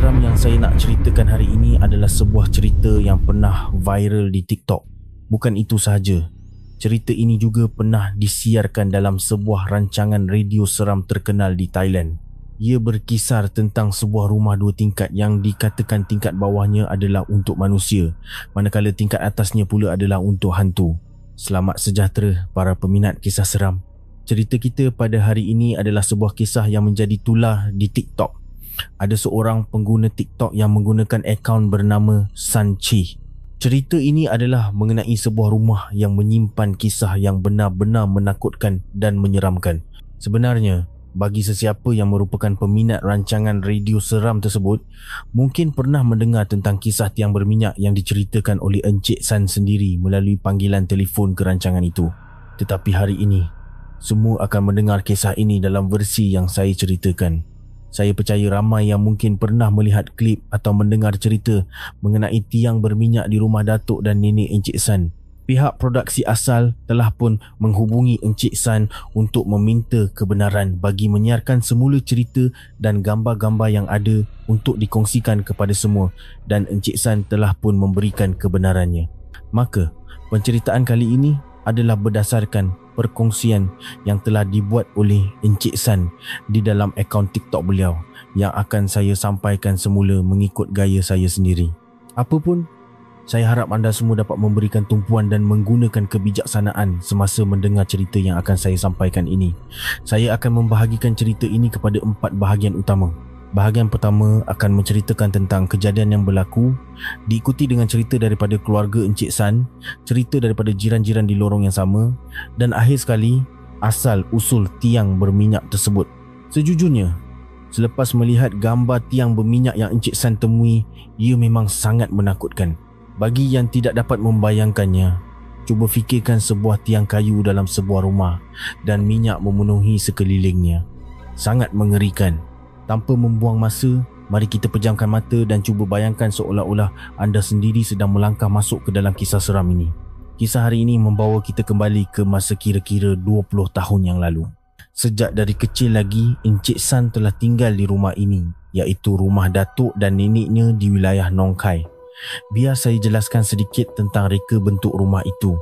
seram yang saya nak ceritakan hari ini adalah sebuah cerita yang pernah viral di TikTok. Bukan itu sahaja, cerita ini juga pernah disiarkan dalam sebuah rancangan radio seram terkenal di Thailand. Ia berkisar tentang sebuah rumah 2 tingkat yang dikatakan tingkat bawahnya adalah untuk manusia, manakala tingkat atasnya pula adalah untuk hantu. Selamat sejahtera para peminat kisah seram. Cerita kita pada hari ini adalah sebuah kisah yang menjadi tular di TikTok. Ada seorang pengguna TikTok yang menggunakan akaun bernama Sanchi. Cerita ini adalah mengenai sebuah rumah yang menyimpan kisah yang benar-benar menakutkan dan menyeramkan. Sebenarnya, bagi sesiapa yang merupakan peminat rancangan radio seram tersebut, mungkin pernah mendengar tentang kisah tiang berminyak yang diceritakan oleh Encik San sendiri melalui panggilan telefon ke rancangan itu. Tetapi hari ini, semua akan mendengar kisah ini dalam versi yang saya ceritakan. Saya percaya ramai yang mungkin pernah melihat klip atau mendengar cerita mengenai tiang berminyak di rumah datuk dan nenek Encik San. Pihak produksi asal telah pun menghubungi Encik San untuk meminta kebenaran bagi menyiarkan semula cerita dan gambar-gambar yang ada untuk dikongsikan kepada semua, dan Encik San telah pun memberikan kebenarannya. Maka, penceritaan kali ini adalah berdasarkan perkongsian yang telah dibuat oleh Encik San di dalam akaun TikTok beliau yang akan saya sampaikan semula mengikut gaya saya sendiri. Apapun, saya harap anda semua dapat memberikan tumpuan dan menggunakan kebijaksanaan semasa mendengar cerita yang akan saya sampaikan ini. Saya akan membahagikan cerita ini kepada 4 bahagian utama. Bahagian pertama akan menceritakan tentang kejadian yang berlaku, diikuti dengan cerita daripada keluarga Encik San, cerita daripada jiran-jiran di lorong yang sama, dan akhir sekali, asal usul tiang berminyak tersebut. Sejujurnya, selepas melihat gambar tiang berminyak yang Encik San temui, ia memang sangat menakutkan. Bagi yang tidak dapat membayangkannya, cuba fikirkan sebuah tiang kayu dalam sebuah rumah dan minyak memenuhi sekelilingnya. Sangat mengerikan. Tanpa membuang masa, mari kita pejamkan mata dan cuba bayangkan seolah-olah anda sendiri sedang melangkah masuk ke dalam kisah seram ini. Kisah hari ini membawa kita kembali ke masa kira-kira 20 tahun yang lalu. Sejak dari kecil lagi, Encik San telah tinggal di rumah ini, iaitu rumah datuk dan neneknya di wilayah Nong Khai. Biar saya jelaskan sedikit tentang reka bentuk rumah itu.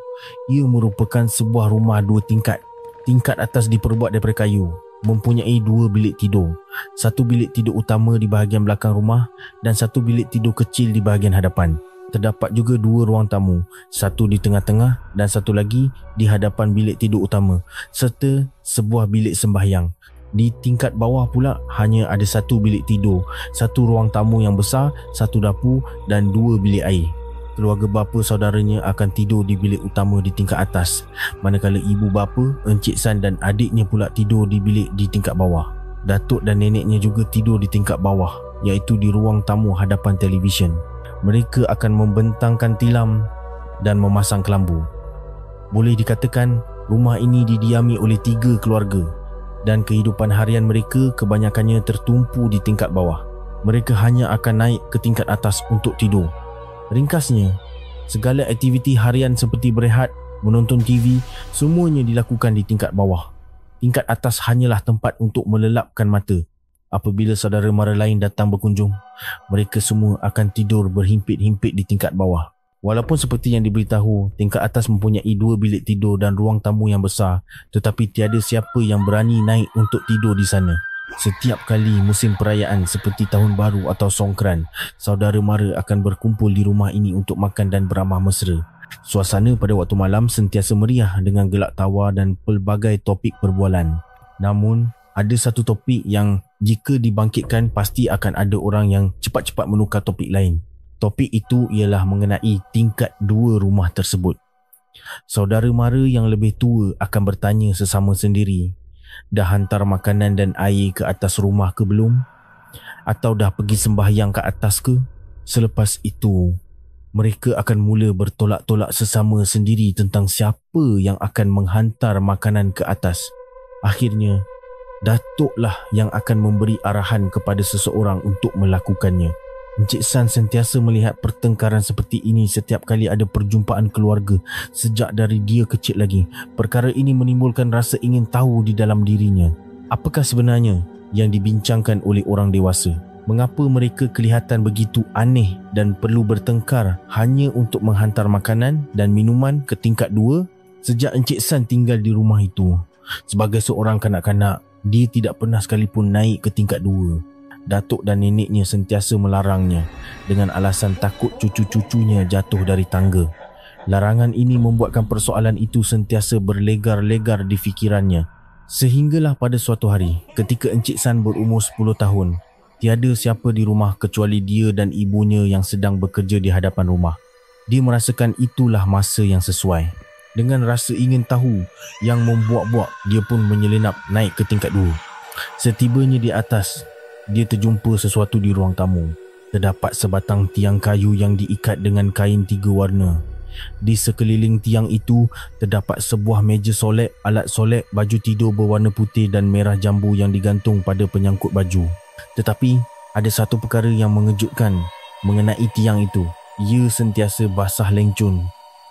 Ia merupakan sebuah rumah 2 tingkat. Tingkat atas diperbuat daripada kayu, mempunyai 2 bilik tidur. 1 bilik tidur utama di bahagian belakang rumah dan 1 bilik tidur kecil di bahagian hadapan. Terdapat juga 2 ruang tamu, 1 di tengah-tengah dan 1 lagi di hadapan bilik tidur utama, serta sebuah bilik sembahyang. Di tingkat bawah pula hanya ada 1 bilik tidur, 1 ruang tamu yang besar, 1 dapur dan 2 bilik air. Keluarga bapa saudaranya akan tidur di bilik utama di tingkat atas, manakala ibu bapa, Encik San dan adiknya pula tidur di bilik di tingkat bawah. Datuk dan neneknya juga tidur di tingkat bawah, iaitu di ruang tamu hadapan televisyen. Mereka akan membentangkan tilam dan memasang kelambu. Boleh dikatakan rumah ini didiami oleh 3 keluarga dan kehidupan harian mereka kebanyakannya tertumpu di tingkat bawah. Mereka hanya akan naik ke tingkat atas untuk tidur. Ringkasnya, segala aktiviti harian seperti berehat, menonton TV, semuanya dilakukan di tingkat bawah. Tingkat atas hanyalah tempat untuk melelapkan mata. Apabila saudara mara lain datang berkunjung, mereka semua akan tidur berhimpit-himpit di tingkat bawah. Walaupun seperti yang diberitahu, tingkat atas mempunyai 2 bilik tidur dan ruang tamu yang besar, tetapi tiada siapa yang berani naik untuk tidur di sana. Setiap kali musim perayaan seperti Tahun Baru atau Songkran, saudara mara akan berkumpul di rumah ini untuk makan dan beramah mesra. Suasana pada waktu malam sentiasa meriah dengan gelak tawa dan pelbagai topik perbualan. Namun, ada satu topik yang jika dibangkitkan pasti akan ada orang yang cepat-cepat menukar topik lain. Topik itu ialah mengenai tingkat 2 rumah tersebut. Saudara mara yang lebih tua akan bertanya sesama sendiri, dah hantar makanan dan air ke atas rumah ke belum? Atau dah pergi sembahyang ke atas ke? Selepas itu, mereka akan mula bertolak-tolak sesama sendiri tentang siapa yang akan menghantar makanan ke atas. Akhirnya, datuklah yang akan memberi arahan kepada seseorang untuk melakukannya. Encik San sentiasa melihat pertengkaran seperti ini setiap kali ada perjumpaan keluarga sejak dari dia kecil lagi. Perkara ini menimbulkan rasa ingin tahu di dalam dirinya. Apakah sebenarnya yang dibincangkan oleh orang dewasa? Mengapa mereka kelihatan begitu aneh dan perlu bertengkar hanya untuk menghantar makanan dan minuman ke tingkat 2 sejak Encik San tinggal di rumah itu? Sebagai seorang kanak-kanak, dia tidak pernah sekalipun naik ke tingkat 2. Datuk dan neneknya sentiasa melarangnya dengan alasan takut cucu-cucunya jatuh dari tangga. Larangan ini membuatkan persoalan itu sentiasa berlegar-legar di fikirannya. Sehinggalah pada suatu hari, ketika Encik San berumur 10 tahun, tiada siapa di rumah kecuali dia dan ibunya yang sedang bekerja di hadapan rumah. Dia merasakan itulah masa yang sesuai. Dengan rasa ingin tahu yang membuak-buak, dia pun menyelinap naik ke tingkat 2. Setibanya di atas, dia terjumpa sesuatu di ruang tamu. Terdapat sebatang tiang kayu yang diikat dengan kain 3 warna. Di sekeliling tiang itu terdapat sebuah meja solek, alat solek, baju tidur berwarna putih dan merah jambu yang digantung pada penyangkut baju. Tetapi ada satu perkara yang mengejutkan mengenai tiang itu. Ia sentiasa basah lencun,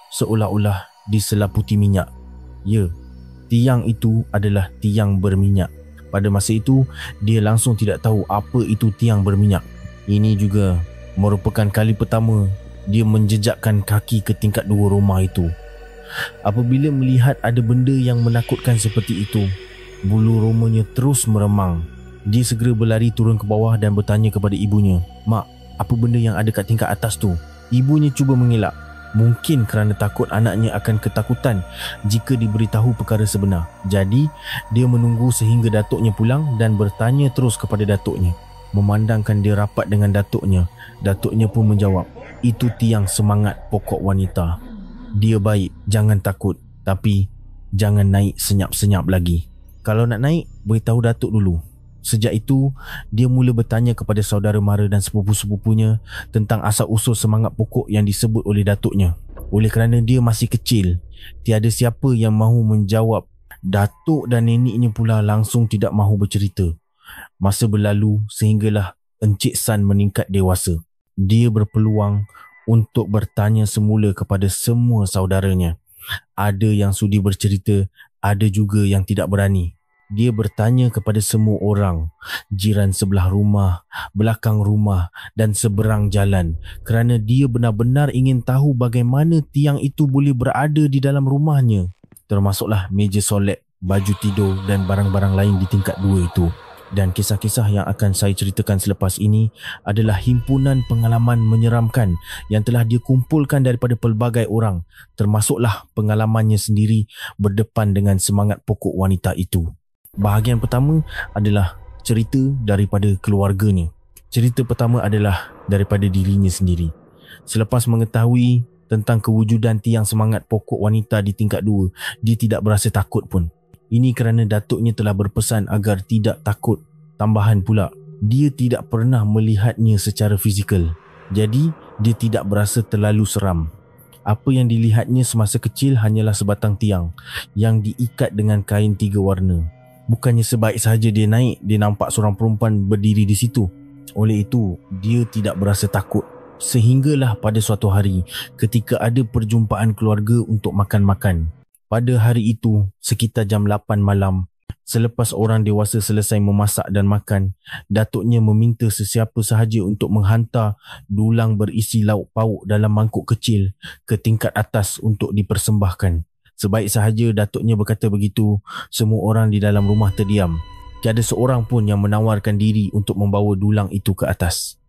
seolah-olah diselaputi minyak. Ya, tiang itu adalah tiang berminyak. Pada masa itu, dia langsung tidak tahu apa itu tiang berminyak. Ini juga merupakan kali pertama dia menjejakkan kaki ke tingkat 2 rumah itu. Apabila melihat ada benda yang menakutkan seperti itu, bulu romanya terus meremang. Dia segera berlari turun ke bawah dan bertanya kepada ibunya, "Mak, apa benda yang ada kat tingkat atas tu?" Ibunya cuba mengelak. Mungkin kerana takut anaknya akan ketakutan jika diberitahu perkara sebenar. Jadi, dia menunggu sehingga datuknya pulang dan bertanya terus kepada datuknya. Memandangkan dia rapat dengan datuknya, datuknya pun menjawab, "Itu tiang semangat pokok wanita. Dia baik, jangan takut. Tapi, jangan naik senyap-senyap lagi. Kalau nak naik, beritahu datuk dulu." Sejak itu, dia mula bertanya kepada saudara mara dan sepupu-sepupunya tentang asal-usul semangat pokok yang disebut oleh datuknya. Oleh kerana dia masih kecil, tiada siapa yang mahu menjawab. Datuk dan neneknya pula langsung tidak mahu bercerita. Masa berlalu sehinggalah Encik San meningkat dewasa. Dia berpeluang untuk bertanya semula kepada semua saudaranya. Ada yang sudi bercerita, ada juga yang tidak berani. Dia bertanya kepada semua orang, jiran sebelah rumah, belakang rumah dan seberang jalan, kerana dia benar-benar ingin tahu bagaimana tiang itu boleh berada di dalam rumahnya. Termasuklah meja solek, baju tidur dan barang-barang lain di tingkat 2 itu. Dan kisah-kisah yang akan saya ceritakan selepas ini adalah himpunan pengalaman menyeramkan yang telah dia kumpulkan daripada pelbagai orang, termasuklah pengalamannya sendiri berdepan dengan semangat pokok wanita itu. Bahagian pertama adalah cerita daripada keluarganya. Cerita pertama adalah daripada dirinya sendiri. Selepas mengetahui tentang kewujudan tiang semangat pokok wanita di tingkat 2, dia tidak berasa takut pun. Ini kerana datuknya telah berpesan agar tidak takut. Tambahan pula, dia tidak pernah melihatnya secara fizikal. Jadi, dia tidak berasa terlalu seram. Apa yang dilihatnya semasa kecil hanyalah sebatang tiang yang diikat dengan kain 3 warna. Bukannya sebaik sahaja dia naik, dia nampak seorang perempuan berdiri di situ. Oleh itu, dia tidak berasa takut. Sehinggalah pada suatu hari ketika ada perjumpaan keluarga untuk makan-makan. Pada hari itu, sekitar jam 8 malam, selepas orang dewasa selesai memasak dan makan, datuknya meminta sesiapa sahaja untuk menghantar dulang berisi lauk pauk dalam mangkuk kecil ke tingkat atas untuk dipersembahkan. Sebaik sahaja datuknya berkata begitu, semua orang di dalam rumah terdiam. Tiada seorang pun yang menawarkan diri untuk membawa dulang itu ke atas.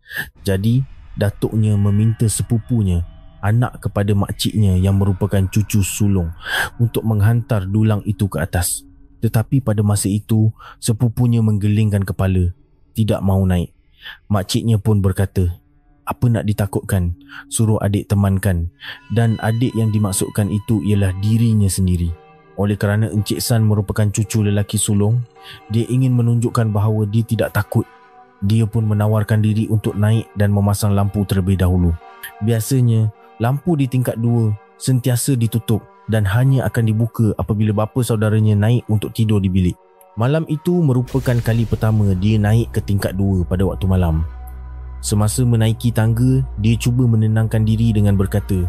Jadi, datuknya meminta sepupunya, anak kepada makciknya yang merupakan cucu sulung, untuk menghantar dulang itu ke atas. Tetapi pada masa itu, sepupunya menggelingkan kepala, tidak mahu naik. Makciknya pun berkata, "Apa nak ditakutkan, suruh adik temankan." Dan adik yang dimaksudkan itu ialah dirinya sendiri. Oleh kerana Encik San merupakan cucu lelaki sulung, dia ingin menunjukkan bahawa dia tidak takut. Dia pun menawarkan diri untuk naik dan memasang lampu terlebih dahulu. Biasanya, lampu di tingkat 2 sentiasa ditutup dan hanya akan dibuka apabila bapa saudaranya naik untuk tidur di bilik. Malam itu merupakan kali pertama dia naik ke tingkat 2 pada waktu malam. Semasa menaiki tangga, dia cuba menenangkan diri dengan berkata,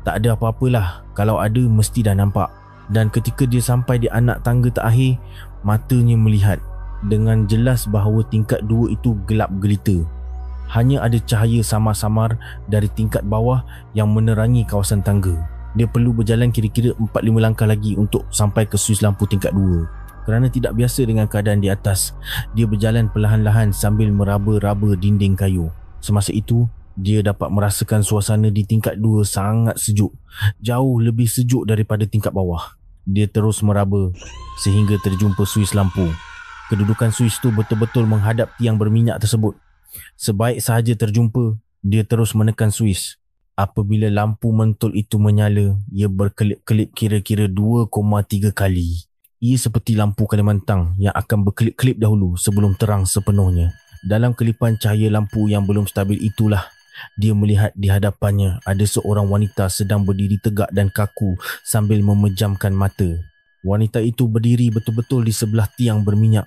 "Tak ada apa-apalah, kalau ada mesti dah nampak." Dan ketika dia sampai di anak tangga terakhir, matanya melihat dengan jelas bahawa tingkat 2 itu gelap gelita. Hanya ada cahaya samar-samar dari tingkat bawah yang menerangi kawasan tangga. Dia perlu berjalan kira-kira 4-5 langkah lagi untuk sampai ke suis lampu tingkat 2. Kerana tidak biasa dengan keadaan di atas, dia berjalan perlahan-lahan sambil meraba-raba dinding kayu. Semasa itu, dia dapat merasakan suasana di tingkat 2 sangat sejuk. Jauh lebih sejuk daripada tingkat bawah. Dia terus meraba sehingga terjumpa suis lampu. Kedudukan suis itu betul-betul menghadap tiang berminyak tersebut. Sebaik sahaja terjumpa, dia terus menekan suis. Apabila lampu mentul itu menyala, ia berkelip-kelip kira-kira 2,3 kali. Ia seperti lampu Kalimantan yang akan berkelip-kelip dahulu sebelum terang sepenuhnya. Dalam kelipan cahaya lampu yang belum stabil itulah, dia melihat di hadapannya ada seorang wanita sedang berdiri tegak dan kaku sambil memejamkan mata. Wanita itu berdiri betul-betul di sebelah tiang berminyak.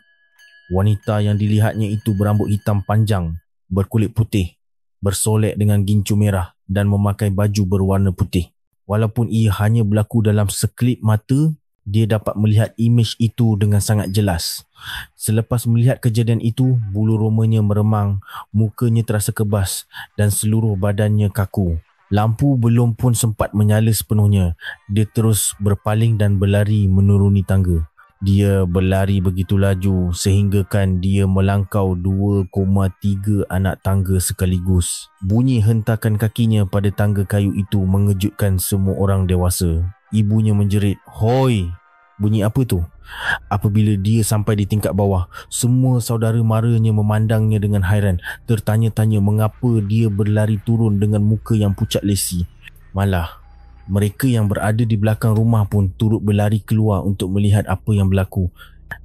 Wanita yang dilihatnya itu berambut hitam panjang, berkulit putih, bersolek dengan gincu merah dan memakai baju berwarna putih. Walaupun ia hanya berlaku dalam sekelip mata, dia dapat melihat imej itu dengan sangat jelas. Selepas melihat kejadian itu, bulu romanya meremang, mukanya terasa kebas dan seluruh badannya kaku. Lampu belum pun sempat menyala sepenuhnya, dia terus berpaling dan berlari menuruni tangga. Dia berlari begitu laju sehinggakan dia melangkau 2,3 anak tangga sekaligus. Bunyi hentakan kakinya pada tangga kayu itu mengejutkan semua orang dewasa. Ibunya menjerit, "Hoi!" Bunyi apa tu? Apabila dia sampai di tingkat bawah, semua saudara maranya memandangnya dengan hairan, tertanya-tanya mengapa dia berlari turun dengan muka yang pucat lesi. Malah, mereka yang berada di belakang rumah pun turut berlari keluar untuk melihat apa yang berlaku.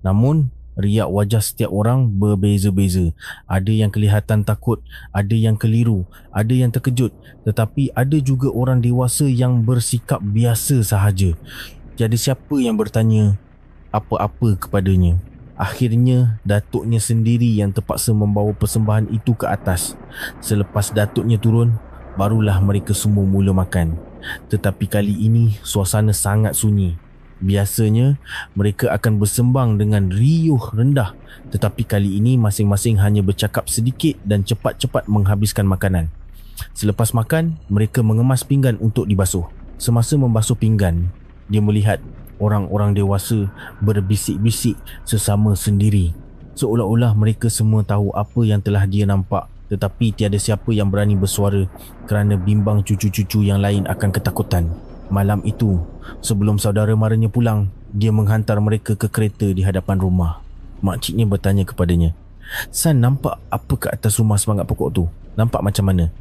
Namun, riak wajah setiap orang berbeza-beza. Ada yang kelihatan takut, ada yang keliru, ada yang terkejut, tetapi ada juga orang dewasa yang bersikap biasa sahaja. Tiada siapa yang bertanya apa-apa kepadanya. Akhirnya, datuknya sendiri yang terpaksa membawa persembahan itu ke atas. Selepas datuknya turun, barulah mereka semua mula makan. Tetapi kali ini, suasana sangat sunyi. Biasanya, mereka akan bersembang dengan riuh rendah. Tetapi kali ini, masing-masing hanya bercakap sedikit dan cepat-cepat menghabiskan makanan. Selepas makan, mereka mengemas pinggan untuk dibasuh. Semasa membasuh pinggan, dia melihat orang-orang dewasa berbisik-bisik sesama sendiri. Seolah-olah mereka semua tahu apa yang telah dia nampak, tetapi tiada siapa yang berani bersuara kerana bimbang cucu-cucu yang lain akan ketakutan. Malam itu, sebelum saudara maranya pulang, dia menghantar mereka ke kereta di hadapan rumah. Makciknya bertanya kepadanya, "San, nampak apa ke atas rumah semangat pokok tu? Nampak macam mana?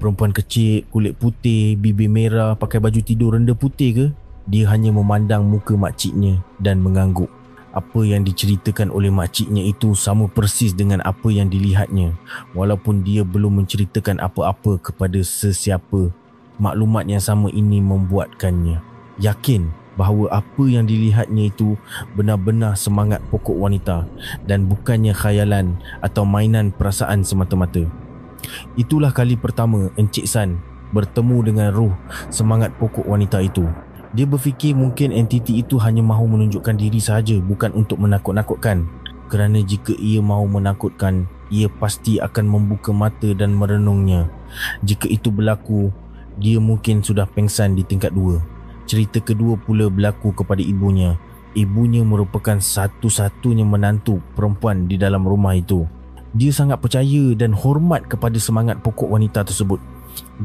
Perempuan kecil, kulit putih, bibir merah, pakai baju tidur rendah putih ke?" Dia hanya memandang muka makciknya dan mengangguk. Apa yang diceritakan oleh makciknya itu sama persis dengan apa yang dilihatnya, walaupun dia belum menceritakan apa-apa kepada sesiapa. Maklumat yang sama ini membuatkannya yakin bahawa apa yang dilihatnya itu benar-benar semangat pokok wanita dan bukannya khayalan atau mainan perasaan semata-mata. Itulah kali pertama Encik San bertemu dengan ruh semangat pokok wanita itu. Dia berfikir mungkin entiti itu hanya mahu menunjukkan diri sahaja, bukan untuk menakut-nakutkan. Kerana jika ia mahu menakutkan, ia pasti akan membuka mata dan merenungnya. Jika itu berlaku, dia mungkin sudah pengsan di tingkat 2. Cerita kedua pula berlaku kepada ibunya. Ibunya merupakan satu-satunya menantu perempuan di dalam rumah itu. Dia sangat percaya dan hormat kepada semangat pokok wanita tersebut.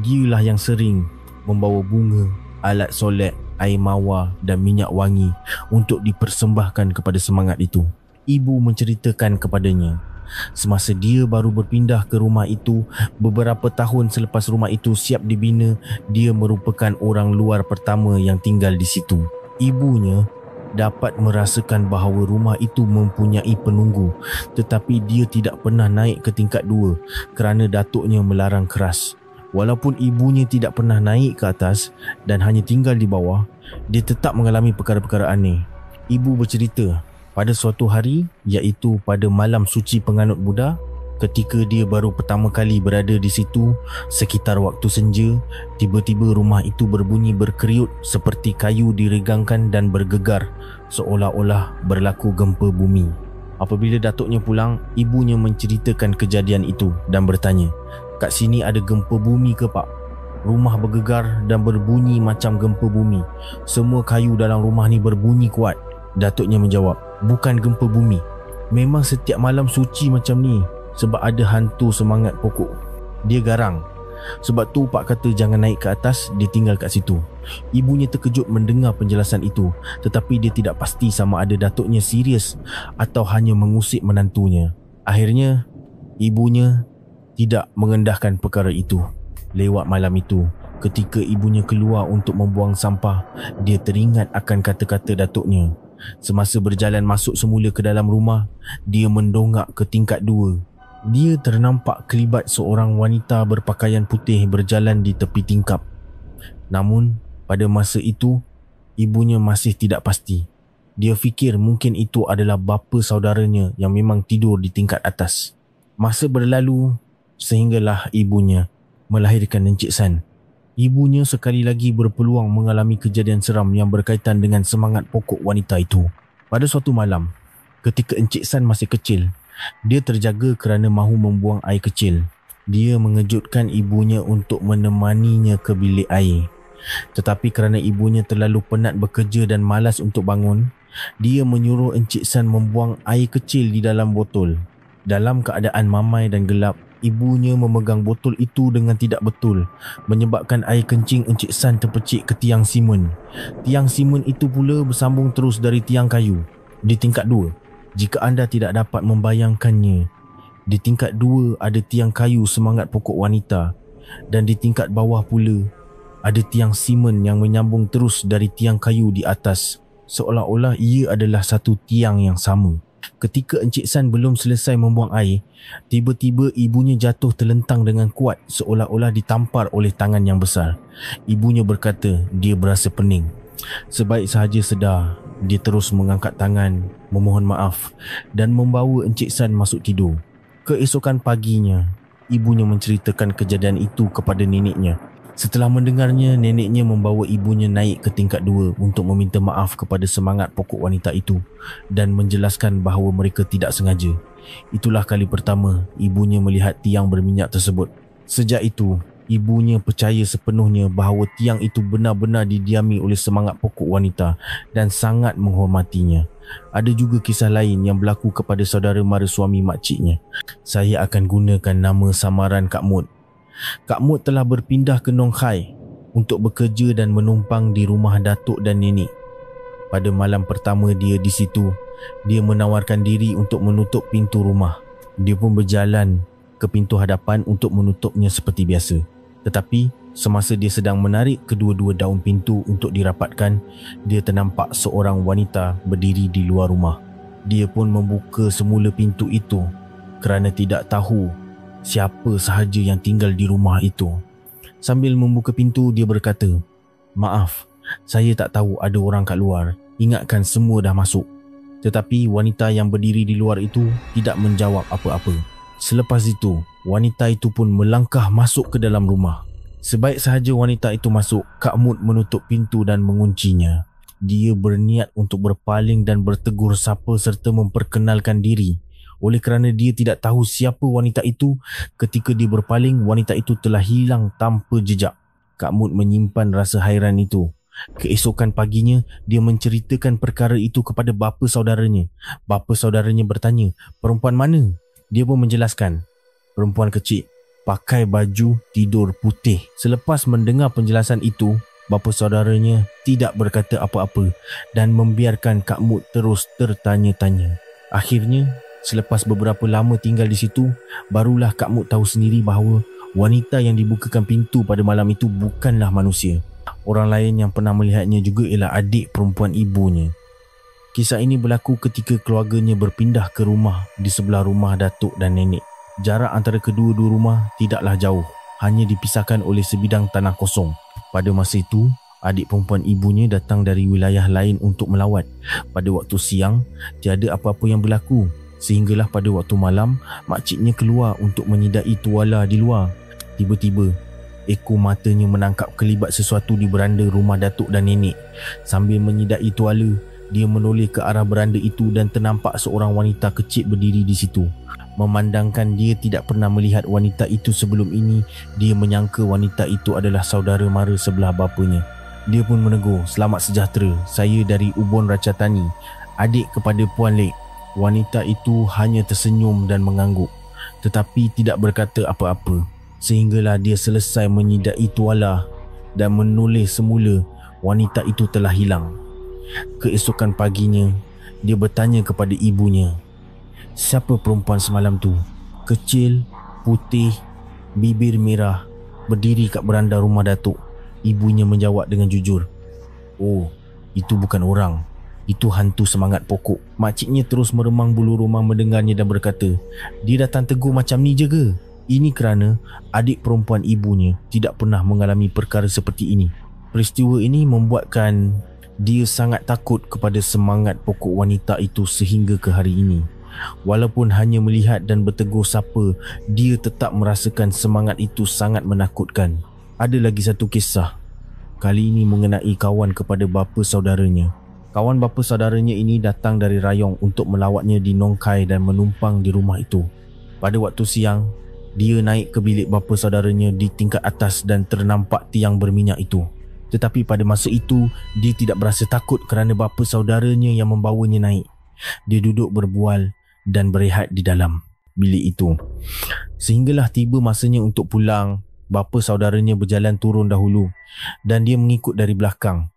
Dialah yang sering membawa bunga, alat solek, air mawar dan minyak wangi untuk dipersembahkan kepada semangat itu. Ibu menceritakan kepadanya, semasa dia baru berpindah ke rumah itu, beberapa tahun selepas rumah itu siap dibina, dia merupakan orang luar pertama yang tinggal di situ. Ibunya dapat merasakan bahawa rumah itu mempunyai penunggu, tetapi dia tidak pernah naik ke tingkat 2 kerana datuknya melarang keras. Walaupun ibunya tidak pernah naik ke atas dan hanya tinggal di bawah, dia tetap mengalami perkara-perkara aneh. Ibu bercerita, pada suatu hari, iaitu pada malam suci penganut Buddha, ketika dia baru pertama kali berada di situ, sekitar waktu senja, tiba-tiba rumah itu berbunyi berkeriut seperti kayu diregangkan dan bergegar, seolah-olah berlaku gempa bumi. Apabila datuknya pulang, ibunya menceritakan kejadian itu dan bertanya, "Kat sini ada gempa bumi ke pak?" Rumah bergegar dan berbunyi macam gempa bumi. Semua kayu dalam rumah ni berbunyi kuat. Datuknya menjawab, "Bukan gempa bumi. Memang setiap malam suci macam ni sebab ada hantu semangat pokok." Dia garang. Sebab tu pak kata jangan naik ke atas, dia tinggal kat situ. Ibunya terkejut mendengar penjelasan itu, tetapi dia tidak pasti sama ada datuknya serius atau hanya mengusik menantunya. Akhirnya, ibunya tidak mengendahkan perkara itu. Lewat malam itu, ketika ibunya keluar untuk membuang sampah, dia teringat akan kata-kata datuknya. Semasa berjalan masuk semula ke dalam rumah, dia mendongak ke tingkat 2. Dia ternampak kelibat seorang wanita berpakaian putih berjalan di tepi tingkap. Namun, pada masa itu, ibunya masih tidak pasti. Dia fikir mungkin itu adalah bapa saudaranya yang memang tidur di tingkat atas. Masa berlalu, sehinggalah ibunya melahirkan Encik San. Ibunya sekali lagi berpeluang mengalami kejadian seram yang berkaitan dengan semangat pokok wanita itu. Pada suatu malam, ketika Encik San masih kecil, dia terjaga kerana mahu membuang air kecil. Dia mengejutkan ibunya untuk menemaninya ke bilik air. Tetapi kerana ibunya terlalu penat bekerja dan malas untuk bangun, dia menyuruh Encik San membuang air kecil di dalam botol. Dalam keadaan mamai dan gelap, ibunya memegang botol itu dengan tidak betul, menyebabkan air kencing Encik San terpecik ke tiang simen. Tiang simen itu pula bersambung terus dari tiang kayu di tingkat 2. Jika anda tidak dapat membayangkannya, di tingkat 2 ada tiang kayu semangat pokok wanita, dan di tingkat bawah pula ada tiang simen yang menyambung terus dari tiang kayu di atas, seolah-olah ia adalah satu tiang yang sama. Ketika Encik San belum selesai membuang air, tiba-tiba ibunya jatuh terlentang dengan kuat, seolah-olah ditampar oleh tangan yang besar. Ibunya berkata dia berasa pening. Sebaik sahaja sedar, dia terus mengangkat tangan, memohon maaf dan membawa Encik San masuk tidur. Keesokan paginya, ibunya menceritakan kejadian itu kepada neneknya. Setelah mendengarnya, neneknya membawa ibunya naik ke tingkat 2 untuk meminta maaf kepada semangat pokok wanita itu dan menjelaskan bahawa mereka tidak sengaja. Itulah kali pertama ibunya melihat tiang berminyak tersebut. Sejak itu, ibunya percaya sepenuhnya bahawa tiang itu benar-benar didiami oleh semangat pokok wanita dan sangat menghormatinya. Ada juga kisah lain yang berlaku kepada saudara mara suami makciknya. Saya akan gunakan nama samaran Kak Mut. Kak Mut telah berpindah ke Nong Khai untuk bekerja dan menumpang di rumah datuk dan nenek. Pada malam pertama dia di situ, dia menawarkan diri untuk menutup pintu rumah. Dia pun berjalan ke pintu hadapan untuk menutupnya seperti biasa. Tetapi semasa dia sedang menarik kedua-dua daun pintu untuk dirapatkan, dia ternampak seorang wanita berdiri di luar rumah. Dia pun membuka semula pintu itu kerana tidak tahu siapa sahaja yang tinggal di rumah itu. Sambil membuka pintu, dia berkata, "Maaf, saya tak tahu ada orang kat luar. Ingatkan semua dah masuk." Tetapi wanita yang berdiri di luar itu tidak menjawab apa-apa. Selepas itu, wanita itu pun melangkah masuk ke dalam rumah. Sebaik sahaja wanita itu masuk, Kak Mut menutup pintu dan menguncinya. Dia berniat untuk berpaling dan bertegur sapa serta memperkenalkan diri. Oleh kerana dia tidak tahu siapa wanita itu, ketika dia berpaling, wanita itu telah hilang tanpa jejak. Kak Mut menyimpan rasa hairan itu. Keesokan paginya, dia menceritakan perkara itu kepada bapa saudaranya. Bapa saudaranya bertanya, "Perempuan mana?" Dia pun menjelaskan, "Perempuan kecil, pakai baju tidur putih." Selepas mendengar penjelasan itu, bapa saudaranya tidak berkata apa-apa dan membiarkan Kak Mut terus tertanya-tanya. Akhirnya, selepas beberapa lama tinggal di situ, barulah Kak Mut tahu sendiri bahawa wanita yang dibukakan pintu pada malam itu bukanlah manusia. Orang lain yang pernah melihatnya juga ialah adik perempuan ibunya. Kisah ini berlaku ketika keluarganya berpindah ke rumah di sebelah rumah datuk dan nenek. Jarak antara kedua-dua rumah tidaklah jauh, hanya dipisahkan oleh sebidang tanah kosong. Pada masa itu, adik perempuan ibunya datang dari wilayah lain untuk melawat. Pada waktu siang, tiada apa-apa yang berlaku. Sehinggalah pada waktu malam, makciknya keluar untuk menyidai tuala di luar. Tiba-tiba, ekor matanya menangkap kelibat sesuatu di beranda rumah datuk dan nenek. Sambil menyidai tuala, Dia menoleh ke arah beranda itu dan ternampak seorang wanita kecil berdiri di situ. Memandangkan dia tidak pernah melihat wanita itu sebelum ini, dia menyangka wanita itu adalah saudara mara sebelah bapanya. Dia pun menegur, "Selamat sejahtera, saya dari Ubon Ratchathani, adik kepada Puan Lek." Wanita itu hanya tersenyum dan mengangguk, tetapi tidak berkata apa-apa. Sehinggalah dia selesai menyidai tuala dan menoleh semula, wanita itu telah hilang. Keesokan paginya, dia bertanya kepada ibunya, "Siapa perempuan semalam tu? Kecil, putih, bibir merah, berdiri kat beranda rumah Datuk." Ibunya menjawab dengan jujur, "Oh, itu bukan orang. Itu hantu semangat pokok." Makciknya terus meremang bulu rumah mendengarnya dan berkata, "Dia datang tegur macam ni je ke?" Ini kerana adik perempuan ibunya tidak pernah mengalami perkara seperti ini. Peristiwa ini membuatkan dia sangat takut kepada semangat pokok wanita itu sehingga ke hari ini. Walaupun hanya melihat dan bertegur sapa, dia tetap merasakan semangat itu sangat menakutkan. Ada lagi satu kisah. Kali ini mengenai kawan kepada bapa saudaranya. Kawan bapa saudaranya ini datang dari Rayong untuk melawatnya di Nong Khai dan menumpang di rumah itu. Pada waktu siang, dia naik ke bilik bapa saudaranya di tingkat atas dan ternampak tiang berminyak itu. Tetapi pada masa itu, dia tidak berasa takut kerana bapa saudaranya yang membawanya naik. Dia duduk berbual dan berehat di dalam bilik itu. Sehinggalah tiba masanya untuk pulang, bapa saudaranya berjalan turun dahulu dan dia mengikut dari belakang.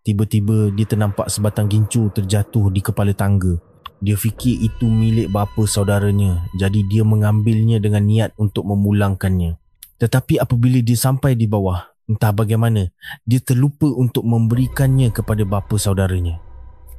Tiba-tiba dia ternampak sebatang gincu terjatuh di kepala tangga. Dia fikir itu milik bapa saudaranya, jadi dia mengambilnya dengan niat untuk memulangkannya. Tetapi apabila dia sampai di bawah, entah bagaimana, dia terlupa untuk memberikannya kepada bapa saudaranya.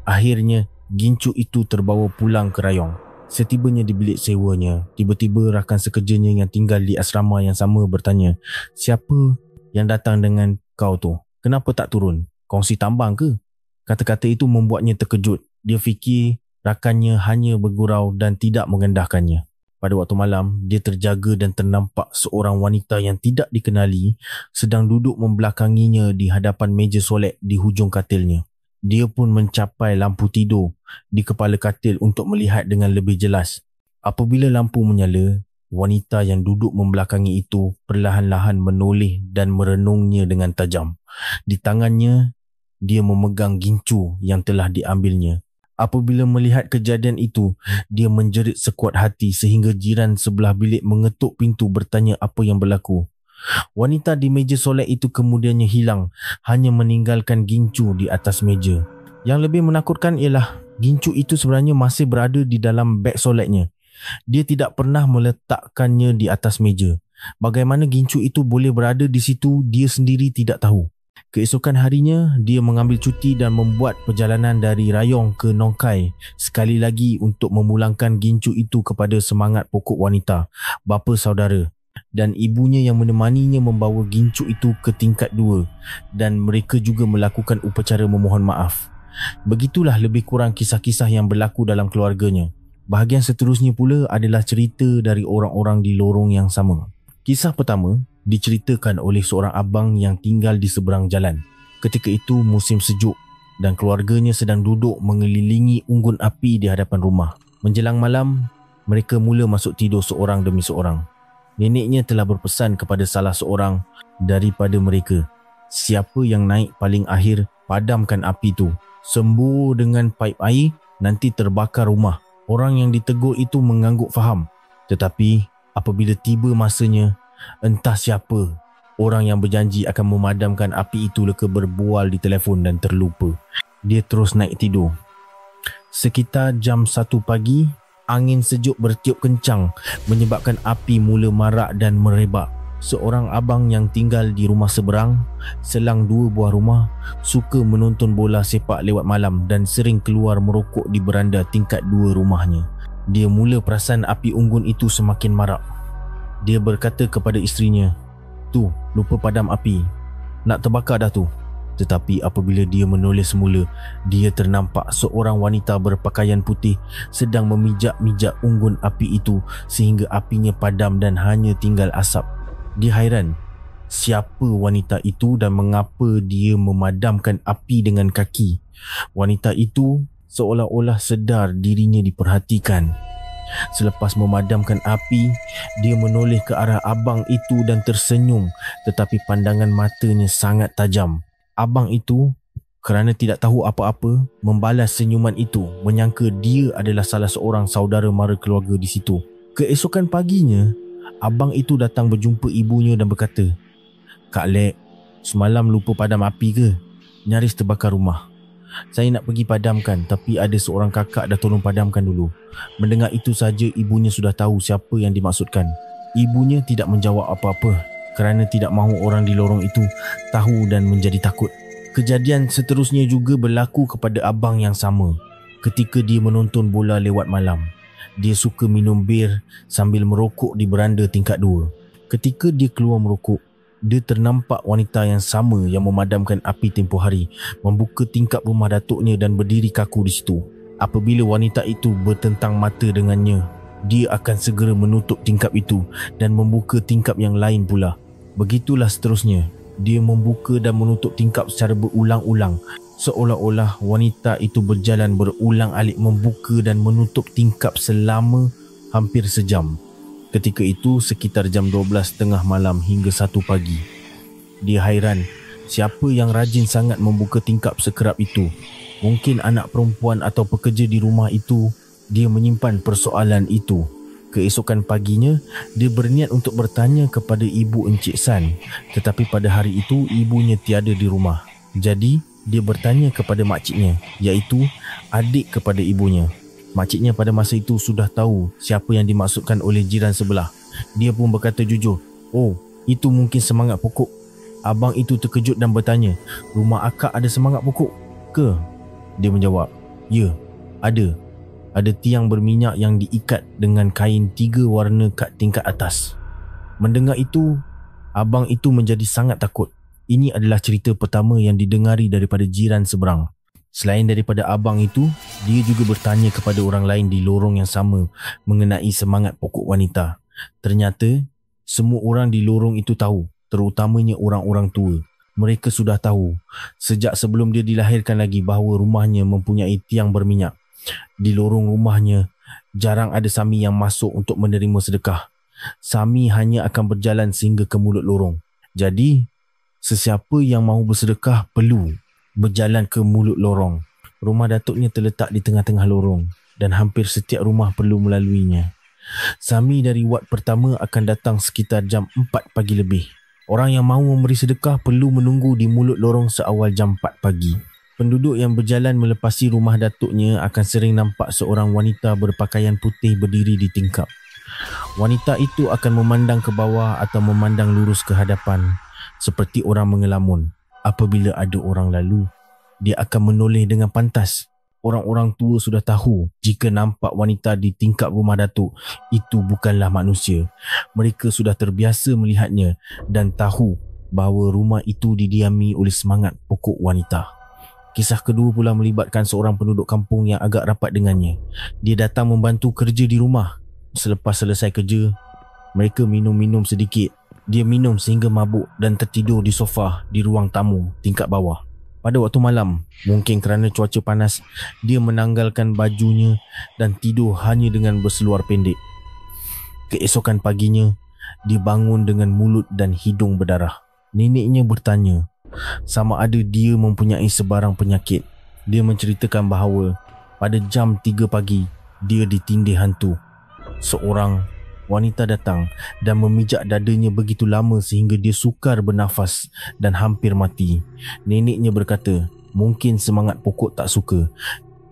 Akhirnya, gincu itu terbawa pulang ke Rayong. Setibanya di bilik sewanya, tiba-tiba rakan sekerjanya yang tinggal di asrama yang sama bertanya, "Siapa yang datang dengan kau tu? Kenapa tak turun? Kongsi tambang ke?" Kata-kata itu membuatnya terkejut. Dia fikir rakannya hanya bergurau dan tidak mengendahkannya. Pada waktu malam, dia terjaga dan ternampak seorang wanita yang tidak dikenali sedang duduk membelakanginya di hadapan meja solek di hujung katilnya. Dia pun mencapai lampu tidur di kepala katil untuk melihat dengan lebih jelas. Apabila lampu menyala, wanita yang duduk membelakangi itu perlahan-lahan menoleh dan merenungnya dengan tajam. Di tangannya, dia memegang gincu yang telah diambilnya. Apabila melihat kejadian itu, dia menjerit sekuat hati sehingga jiran sebelah bilik mengetuk pintu bertanya apa yang berlaku. Wanita di meja solek itu kemudiannya hilang, hanya meninggalkan gincu di atas meja. Yang lebih menakutkan ialah gincu itu sebenarnya masih berada di dalam beg soleknya. Dia tidak pernah meletakkannya di atas meja. Bagaimana gincu itu boleh berada di situ, dia sendiri tidak tahu. Keesokan harinya, dia mengambil cuti dan membuat perjalanan dari Rayong ke Nong Khai sekali lagi untuk memulangkan gincu itu kepada semangat pokok wanita, bapa saudara, dan ibunya yang menemaninya membawa gincu itu ke tingkat 2 dan mereka juga melakukan upacara memohon maaf. Begitulah lebih kurang kisah-kisah yang berlaku dalam keluarganya. Bahagian seterusnya pula adalah cerita dari orang-orang di lorong yang sama. Kisah pertama diceritakan oleh seorang abang yang tinggal di seberang jalan. Ketika itu musim sejuk dan keluarganya sedang duduk mengelilingi unggun api di hadapan rumah. Menjelang malam, mereka mula masuk tidur seorang demi seorang. Neneknya telah berpesan kepada salah seorang daripada mereka, "Siapa yang naik paling akhir, padamkan api tu. Sembur dengan paip air, nanti terbakar rumah." Orang yang ditegur itu mengangguk faham. Tetapi apabila tiba masanya, entah siapa orang yang berjanji akan memadamkan api itu leka berbual di telefon dan terlupa. Dia terus naik tidur. Sekitar jam 1 pagi, angin sejuk bertiup kencang menyebabkan api mula marak dan merebak. Seorang abang yang tinggal di rumah seberang, selang 2 buah rumah, suka menonton bola sepak lewat malam dan sering keluar merokok di beranda tingkat 2 rumahnya. Dia mula perasan api unggun itu semakin marak. Dia berkata kepada isterinya, "Tu, lupa padam api. Nak terbakar dah tu." Tetapi apabila dia menoleh semula, dia ternampak seorang wanita berpakaian putih sedang memijak-mijak unggun api itu sehingga apinya padam dan hanya tinggal asap. Dia hairan. siapa wanita itu dan mengapa dia memadamkan api dengan kaki. Wanita itu seolah-olah sedar dirinya diperhatikan. Selepas memadamkan api, dia menoleh ke arah abang itu dan tersenyum, tetapi pandangan matanya sangat tajam. Abang itu, kerana tidak tahu apa-apa, membalas senyuman itu, menyangka dia adalah salah seorang saudara mara keluarga di situ. Keesokan paginya, abang itu datang berjumpa ibunya dan berkata, "Kak Lek, semalam lupa padam api ke? Nyaris terbakar rumah. Saya nak pergi padamkan, tapi ada seorang kakak dah tolong padamkan dulu." Mendengar itu saja, ibunya sudah tahu siapa yang dimaksudkan. Ibunya tidak menjawab apa-apa kerana tidak mahu orang di lorong itu tahu dan menjadi takut. Kejadian seterusnya juga berlaku kepada abang yang sama. Ketika dia menonton bola lewat malam, dia suka minum bir sambil merokok di beranda tingkat 2. Ketika dia keluar merokok, dia ternampak wanita yang sama yang memadamkan api tempoh hari membuka tingkap rumah datuknya dan berdiri kaku di situ. Apabila wanita itu bertentang mata dengannya, dia akan segera menutup tingkap itu dan membuka tingkap yang lain pula. Begitulah seterusnya. Dia membuka dan menutup tingkap secara berulang-ulang, seolah-olah wanita itu berjalan berulang-alik membuka dan menutup tingkap selama hampir sejam. Ketika itu sekitar jam 12.30 malam hingga 1 pagi. Dia hairan siapa yang rajin sangat membuka tingkap sekerap itu. Mungkin anak perempuan atau pekerja di rumah itu. Dia menyimpan persoalan itu. Keesokan paginya, dia berniat untuk bertanya kepada ibu Encik San, tetapi pada hari itu ibunya tiada di rumah. Jadi dia bertanya kepada makciknya, iaitu adik kepada ibunya. Makciknya pada masa itu sudah tahu siapa yang dimaksudkan oleh jiran sebelah. Dia pun berkata jujur, "Oh, itu mungkin semangat pokok." Abang itu terkejut dan bertanya, "Rumah akak ada semangat pokok ke?" Dia menjawab, "Ya, ada. Ada tiang berminyak yang diikat dengan kain 3 warna kat tingkat atas." Mendengar itu, abang itu menjadi sangat takut. Ini adalah cerita pertama yang didengari daripada jiran seberang. Selain daripada abang itu, dia juga bertanya kepada orang lain di lorong yang sama mengenai semangat pokok wanita. Ternyata, semua orang di lorong itu tahu, terutamanya orang-orang tua. Mereka sudah tahu sejak sebelum dia dilahirkan lagi bahawa rumahnya mempunyai tiang berminyak. Di lorong rumahnya jarang ada Sami yang masuk untuk menerima sedekah. Sami hanya akan berjalan sehingga ke mulut lorong. Jadi, sesiapa yang mahu bersedekah perlu berjalan ke mulut lorong. Rumah datuknya terletak di tengah-tengah lorong dan hampir setiap rumah perlu melaluinya. Sami dari wad pertama akan datang sekitar jam 4 pagi lebih. Orang yang mahu memberi sedekah perlu menunggu di mulut lorong seawal jam 4 pagi. Penduduk yang berjalan melepasi rumah datuknya akan sering nampak seorang wanita berpakaian putih berdiri di tingkap. Wanita itu akan memandang ke bawah atau memandang lurus ke hadapan seperti orang mengelamun. Apabila ada orang lalu, dia akan menoleh dengan pantas. Orang-orang tua sudah tahu jika nampak wanita di tingkap rumah datuk, itu bukanlah manusia. Mereka sudah terbiasa melihatnya dan tahu bahawa rumah itu didiami oleh semangat pokok wanita. Kisah kedua pula melibatkan seorang penduduk kampung yang agak rapat dengannya. Dia datang membantu kerja di rumah. Selepas selesai kerja, mereka minum-minum sedikit. Dia minum sehingga mabuk dan tertidur di sofa di ruang tamu tingkat bawah. Pada waktu malam, mungkin kerana cuaca panas, dia menanggalkan bajunya dan tidur hanya dengan berseluar pendek. Keesokan paginya, dia bangun dengan mulut dan hidung berdarah. Neneknya bertanya sama ada dia mempunyai sebarang penyakit. Dia menceritakan bahawa pada jam 3 pagi, dia ditindih hantu. Seorang wanita datang dan memijak dadanya begitu lama sehingga dia sukar bernafas dan hampir mati. Neneknya berkata, mungkin semangat pokok tak suka.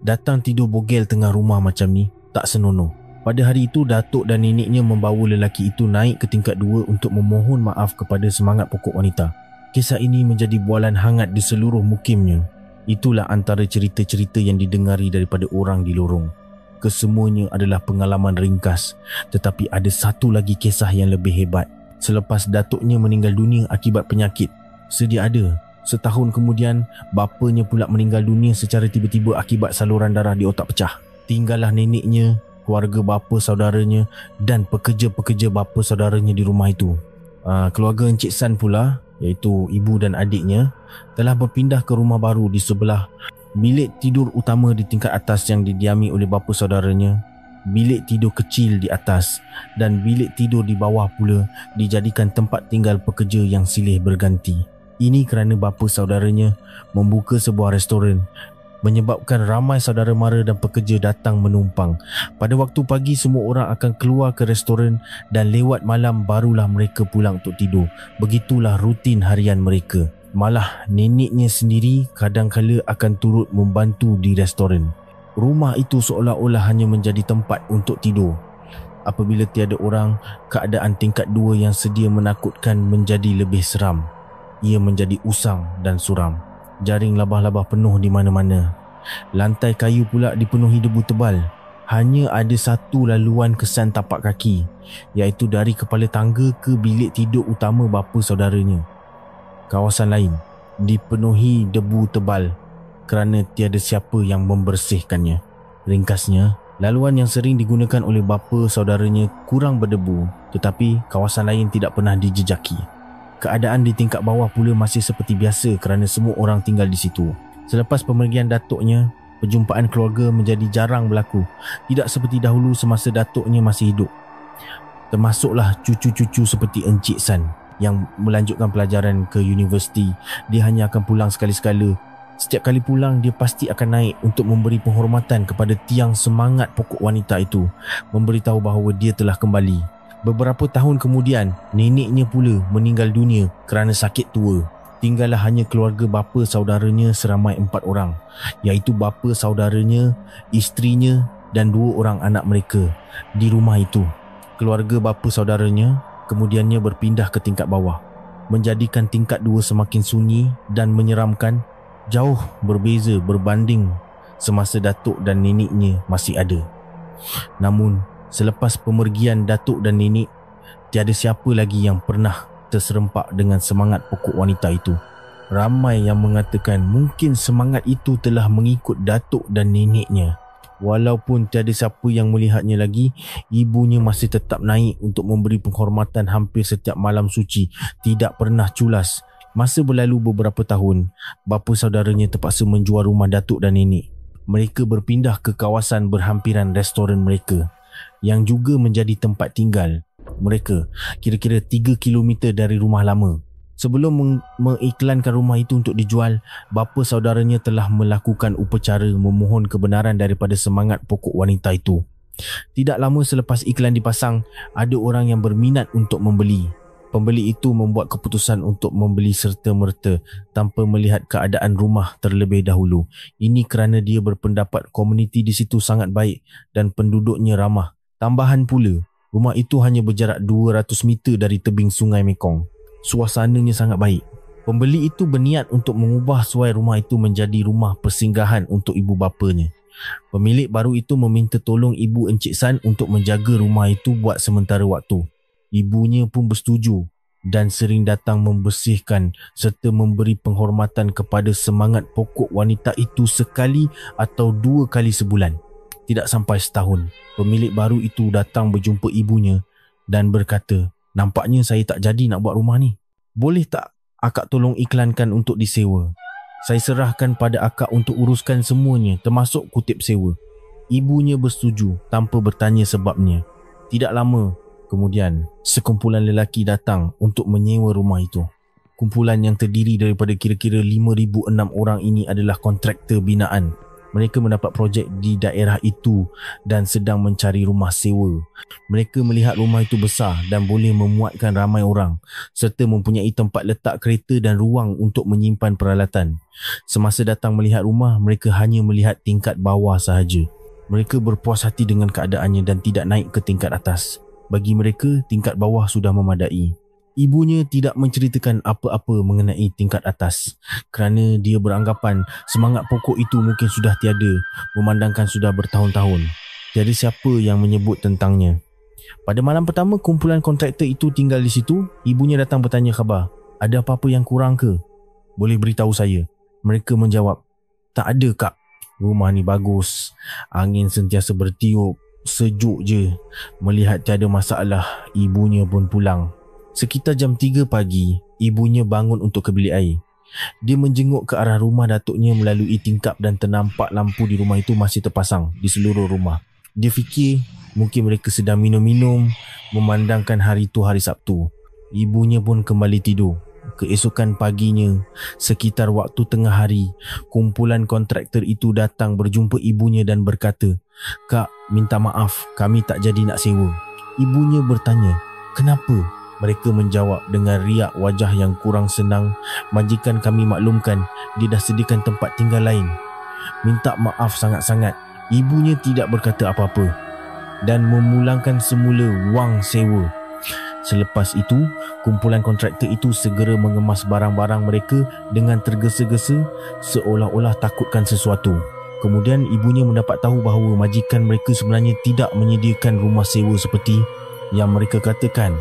Datang tidur bogel tengah rumah macam ni, tak senonoh. Pada hari itu, datuk dan neneknya membawa lelaki itu naik ke tingkat 2 untuk memohon maaf kepada semangat pokok wanita. Kisah ini menjadi bualan hangat di seluruh mukimnya. Itulah antara cerita-cerita yang didengari daripada orang di lorong. Kesemuanya adalah pengalaman ringkas, tetapi ada satu lagi kisah yang lebih hebat. Selepas datuknya meninggal dunia akibat penyakit, sedia ada, setahun kemudian bapanya pula meninggal dunia secara tiba-tiba akibat saluran darah di otak pecah. Tinggallah neneknya, keluarga bapa saudaranya dan pekerja-pekerja bapa saudaranya di rumah itu. Keluarga Encik San pula, iaitu ibu dan adiknya, telah berpindah ke rumah baru di sebelah bilik tidur utama di tingkat atas yang didiami oleh bapa saudaranya. Bilik tidur kecil di atas dan bilik tidur di bawah pula dijadikan tempat tinggal pekerja yang silih berganti. Ini kerana bapa saudaranya membuka sebuah restoran, menyebabkan ramai saudara mara dan pekerja datang menumpang. Pada waktu pagi semua orang akan keluar ke restoran dan lewat malam barulah mereka pulang untuk tidur. Begitulah rutin harian mereka. Malah neneknya sendiri kadang-kala akan turut membantu di restoran. Rumah itu seolah-olah hanya menjadi tempat untuk tidur. Apabila tiada orang, keadaan tingkat 2 yang sedia menakutkan menjadi lebih seram. Ia menjadi usang dan suram. Jaring labah-labah penuh di mana-mana. Lantai kayu pula dipenuhi debu tebal. Hanya ada satu laluan kesan tapak kaki, iaitu dari kepala tangga ke bilik tidur utama bapa saudaranya. Kawasan lain dipenuhi debu tebal kerana tiada siapa yang membersihkannya. Ringkasnya, laluan yang sering digunakan oleh bapa saudaranya kurang berdebu, tetapi kawasan lain tidak pernah dijejaki. Keadaan di tingkat bawah pula masih seperti biasa kerana semua orang tinggal di situ. Selepas pemergian datuknya, perjumpaan keluarga menjadi jarang berlaku. Tidak seperti dahulu semasa datuknya masih hidup. Termasuklah cucu-cucu seperti Encik San yang melanjutkan pelajaran ke universiti. Dia hanya akan pulang sekali-sekala. Setiap kali pulang, dia pasti akan naik untuk memberi penghormatan kepada tiang semangat pokok wanita itu, memberitahu bahawa dia telah kembali. Beberapa tahun kemudian, neneknya pula meninggal dunia kerana sakit tua. Tinggallah hanya keluarga bapa saudaranya seramai 4 orang, iaitu bapa saudaranya, isterinya dan 2 orang anak mereka di rumah itu. Keluarga bapa saudaranya kemudiannya berpindah ke tingkat bawah, menjadikan tingkat 2 semakin sunyi dan menyeramkan, jauh berbeza berbanding semasa datuk dan neneknya masih ada. Namun, selepas pemergian datuk dan nenek, tiada siapa lagi yang pernah terserempak dengan semangat pokok wanita itu. Ramai yang mengatakan mungkin semangat itu telah mengikut datuk dan neneknya. Walaupun tiada siapa yang melihatnya lagi, ibunya masih tetap naik untuk memberi penghormatan hampir setiap malam suci, tidak pernah culas. Masa berlalu beberapa tahun, bapa saudaranya terpaksa menjual rumah datuk dan nenek. Mereka berpindah ke kawasan berhampiran restoran mereka, yang juga menjadi tempat tinggal mereka, kira-kira 3 km dari rumah lama. Sebelum mengiklankan rumah itu untuk dijual, bapa saudaranya telah melakukan upacara memohon kebenaran daripada semangat pokok wanita itu. Tidak lama selepas iklan dipasang, ada orang yang berminat untuk membeli. Pembeli itu membuat keputusan untuk membeli serta-merta tanpa melihat keadaan rumah terlebih dahulu. Ini kerana dia berpendapat komuniti di situ sangat baik dan penduduknya ramah. Tambahan pula, rumah itu hanya berjarak 200 meter dari tebing sungai Mekong. Suasananya sangat baik. Pembeli itu berniat untuk mengubah suai rumah itu menjadi rumah persinggahan untuk ibu bapanya. Pemilik baru itu meminta tolong ibu Encik San untuk menjaga rumah itu buat sementara waktu. Ibunya pun bersetuju dan sering datang membersihkan serta memberi penghormatan kepada semangat pokok wanita itu sekali atau 2 kali sebulan. Tidak sampai setahun, pemilik baru itu datang berjumpa ibunya dan berkata, "Nampaknya saya tak jadi nak buat rumah ni. Boleh tak akak tolong iklankan untuk disewa? Saya serahkan pada akak untuk uruskan semuanya, termasuk kutip sewa." Ibunya bersetuju tanpa bertanya sebabnya. Tidak lama kemudian, sekumpulan lelaki datang untuk menyewa rumah itu. Kumpulan yang terdiri daripada kira-kira 5,006 orang ini adalah kontraktor binaan. Mereka mendapat projek di daerah itu dan sedang mencari rumah sewa. Mereka melihat rumah itu besar dan boleh memuatkan ramai orang, serta mempunyai tempat letak kereta dan ruang untuk menyimpan peralatan. Semasa datang melihat rumah, mereka hanya melihat tingkat bawah sahaja. Mereka berpuas hati dengan keadaannya dan tidak naik ke tingkat atas. Bagi mereka, tingkat bawah sudah memadai. Ibunya tidak menceritakan apa-apa mengenai tingkat atas kerana dia beranggapan semangat pokok itu mungkin sudah tiada, memandangkan sudah bertahun-tahun. Tiada siapa yang menyebut tentangnya. Pada malam pertama kumpulan kontraktor itu tinggal di situ, ibunya datang bertanya khabar. "Ada apa-apa yang kurang ke? Boleh beritahu saya?" Mereka menjawab, "Tak ada kak, rumah ni bagus. Angin sentiasa bertiup, sejuk je. Melihat tiada masalah, ibunya pun pulang." Sekitar jam 3 pagi, ibunya bangun untuk ke bilik air. Dia menjenguk ke arah rumah datuknya melalui tingkap dan ternampak lampu di rumah itu masih terpasang di seluruh rumah. Dia fikir mungkin mereka sedang minum-minum, memandangkan hari itu hari Sabtu. Ibunya pun kembali tidur. Keesokan paginya, sekitar waktu tengah hari, kumpulan kontraktor itu datang berjumpa ibunya dan berkata, "Kak, minta maaf, kami tak jadi nak sewa." Ibunya bertanya, "Kenapa?" Mereka menjawab dengan riak wajah yang kurang senang, "Majikan kami maklumkan, dia dah sediakan tempat tinggal lain." Minta maaf sangat-sangat. Ibunya tidak berkata apa-apa dan memulangkan semula wang sewa. Selepas itu, kumpulan kontraktor itu segera mengemas barang-barang mereka dengan tergesa-gesa, seolah-olah takutkan sesuatu. Kemudian ibunya mendapat tahu bahawa majikan mereka sebenarnya tidak menyediakan rumah sewa seperti yang mereka katakan.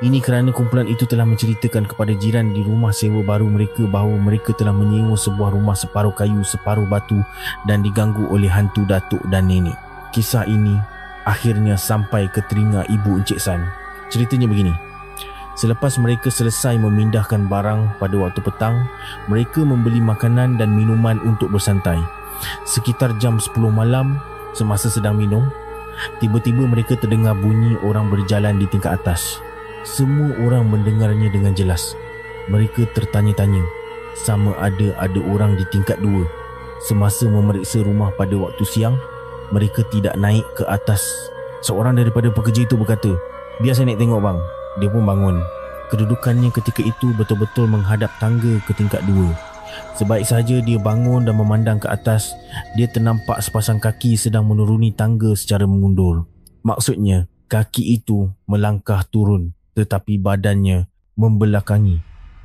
Ini kerana kumpulan itu telah menceritakan kepada jiran di rumah sewa baru mereka bahawa mereka telah menyewa sebuah rumah separuh kayu, separuh batu dan diganggu oleh hantu datuk dan nenek. Kisah ini akhirnya sampai ke telinga ibu Encik San. Ceritanya begini. Selepas mereka selesai memindahkan barang pada waktu petang, mereka membeli makanan dan minuman untuk bersantai. Sekitar jam 10 malam, semasa sedang minum, tiba-tiba mereka terdengar bunyi orang berjalan di tingkat atas. Semua orang mendengarnya dengan jelas. Mereka tertanya-tanya sama ada orang di tingkat 2. Semasa memeriksa rumah pada waktu siang, mereka tidak naik ke atas. Seorang daripada pekerja itu berkata, "Biar saya naik tengok bang." Dia pun bangun. Kedudukannya ketika itu betul-betul menghadap tangga ke tingkat 2. Sebaik sahaja dia bangun dan memandang ke atas, dia ternampak sepasang kaki sedang menuruni tangga secara mengundur. Maksudnya, kaki itu melangkah turun, tetapi badannya membelakangi.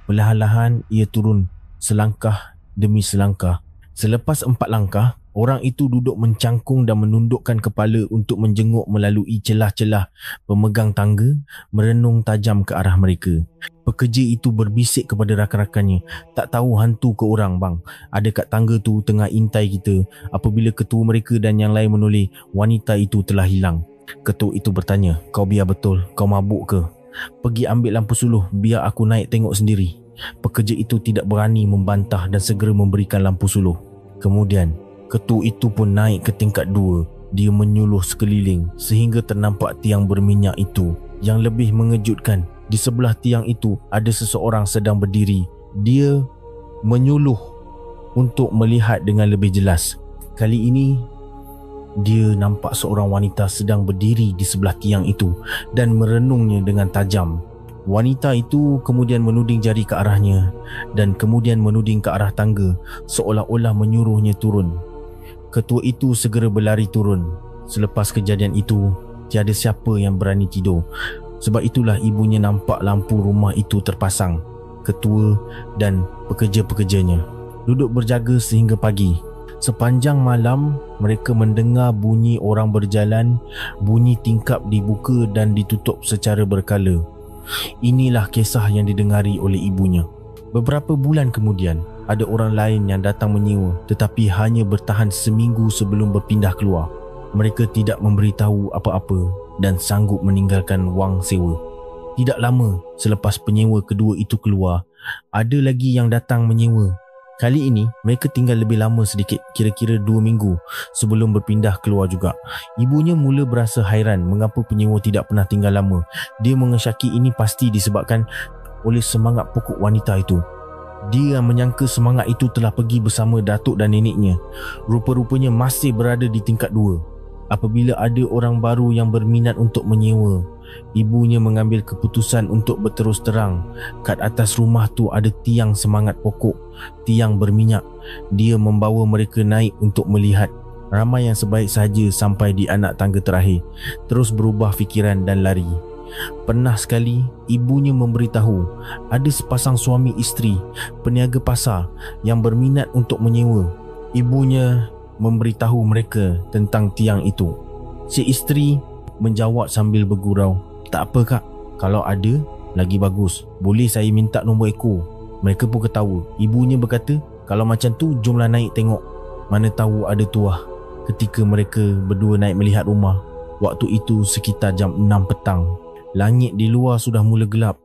Perlahan-lahan ia turun selangkah demi selangkah. Selepas 4 langkah, orang itu duduk mencangkung dan menundukkan kepala untuk menjenguk melalui celah-celah pemegang tangga, merenung tajam ke arah mereka. Pekerja itu berbisik kepada rakan-rakannya, "Tak tahu hantu ke orang bang. Ada kat tangga tu tengah intai kita." Apabila ketua mereka dan yang lain menoleh, wanita itu telah hilang. Ketua itu bertanya, "Kau biar betul? Kau mabuk ke? Pergi ambil lampu suluh, biar aku naik tengok sendiri." Pekerja itu tidak berani membantah dan segera memberikan lampu suluh. Kemudian, ketua itu pun naik ke tingkat 2. Dia menyuluh sekeliling sehingga ternampak tiang berminyak itu. Yang lebih mengejutkan, di sebelah tiang itu ada seseorang sedang berdiri. Dia menyuluh untuk melihat dengan lebih jelas. Kali ini, dia nampak seorang wanita sedang berdiri di sebelah tiang itu dan merenungnya dengan tajam. Wanita itu kemudian menuding jari ke arahnya dan kemudian menuding ke arah tangga, seolah-olah menyuruhnya turun. Ketua itu segera berlari turun. Selepas kejadian itu, tiada siapa yang berani tidur. Sebab itulah ibunya nampak lampu rumah itu terpasang. Ketua dan pekerja-pekerjanya duduk berjaga sehingga pagi. Sepanjang malam, mereka mendengar bunyi orang berjalan, bunyi tingkap dibuka dan ditutup secara berkala. Inilah kisah yang didengari oleh ibunya. Beberapa bulan kemudian, ada orang lain yang datang menyewa tetapi hanya bertahan seminggu sebelum berpindah keluar. Mereka tidak memberitahu apa-apa dan sanggup meninggalkan wang sewa. Tidak lama selepas penyewa kedua itu keluar, ada lagi yang datang menyewa. Kali ini, mereka tinggal lebih lama sedikit, kira-kira 2 minggu sebelum berpindah keluar juga. Ibunya mula berasa hairan mengapa penyewa tidak pernah tinggal lama. Dia mengesyaki ini pasti disebabkan oleh semangat pokok wanita itu. Dia menyangka semangat itu telah pergi bersama datuk dan neneknya. Rupa-rupanya masih berada di tingkat 2. Apabila ada orang baru yang berminat untuk menyewa, ibunya mengambil keputusan untuk berterus terang. Kat atas rumah tu ada tiang semangat pokok, tiang berminyak. Dia membawa mereka naik untuk melihat. Ramai yang sebaik saja sampai di anak tangga terakhir terus berubah fikiran dan lari. Pernah sekali ibunya memberitahu ada sepasang suami isteri peniaga pasar yang berminat untuk menyewa. Ibunya memberitahu mereka tentang tiang itu. Si isteri menjawab sambil bergurau, "Tak apa kak, kalau ada lagi bagus. Boleh saya minta nombor ekor?" Mereka pun ketawa. Ibunya berkata, "Kalau macam tu jomlah naik tengok. Mana tahu ada tuah." Ketika mereka berdua naik melihat rumah, waktu itu sekitar jam 6 petang. Langit di luar sudah mula gelap.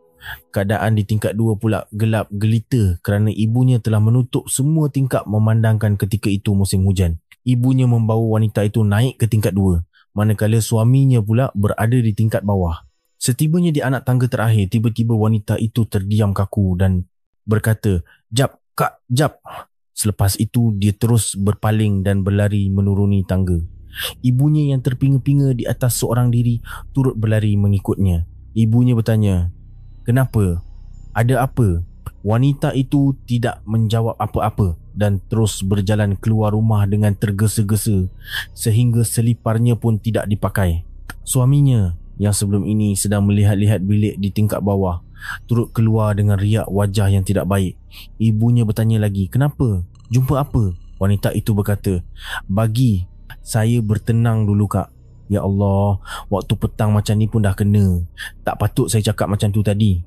Keadaan di tingkat 2 pula gelap gelita kerana ibunya telah menutup semua tingkap memandangkan ketika itu musim hujan. Ibunya membawa wanita itu naik ke tingkat 2, manakala suaminya pula berada di tingkat bawah. Setibanya di anak tangga terakhir, tiba-tiba wanita itu terdiam kaku dan berkata, "Jap, Kak, jap." Selepas itu, dia terus berpaling dan berlari menuruni tangga. Ibunya yang terpinga-pinga di atas seorang diri turut berlari mengikutnya. Ibunya bertanya, "Kenapa? Ada apa?" Wanita itu tidak menjawab apa-apa dan terus berjalan keluar rumah dengan tergesa-gesa sehingga seliparnya pun tidak dipakai. Suaminya yang sebelum ini sedang melihat-lihat bilik di tingkat bawah turut keluar dengan riak wajah yang tidak baik. Ibunya bertanya lagi, "Kenapa? Jumpa apa?" Wanita itu berkata, "Bagi saya bertenang dulu, Kak. Ya Allah, waktu petang macam ni pun dah kena. Tak patut saya cakap macam tu tadi."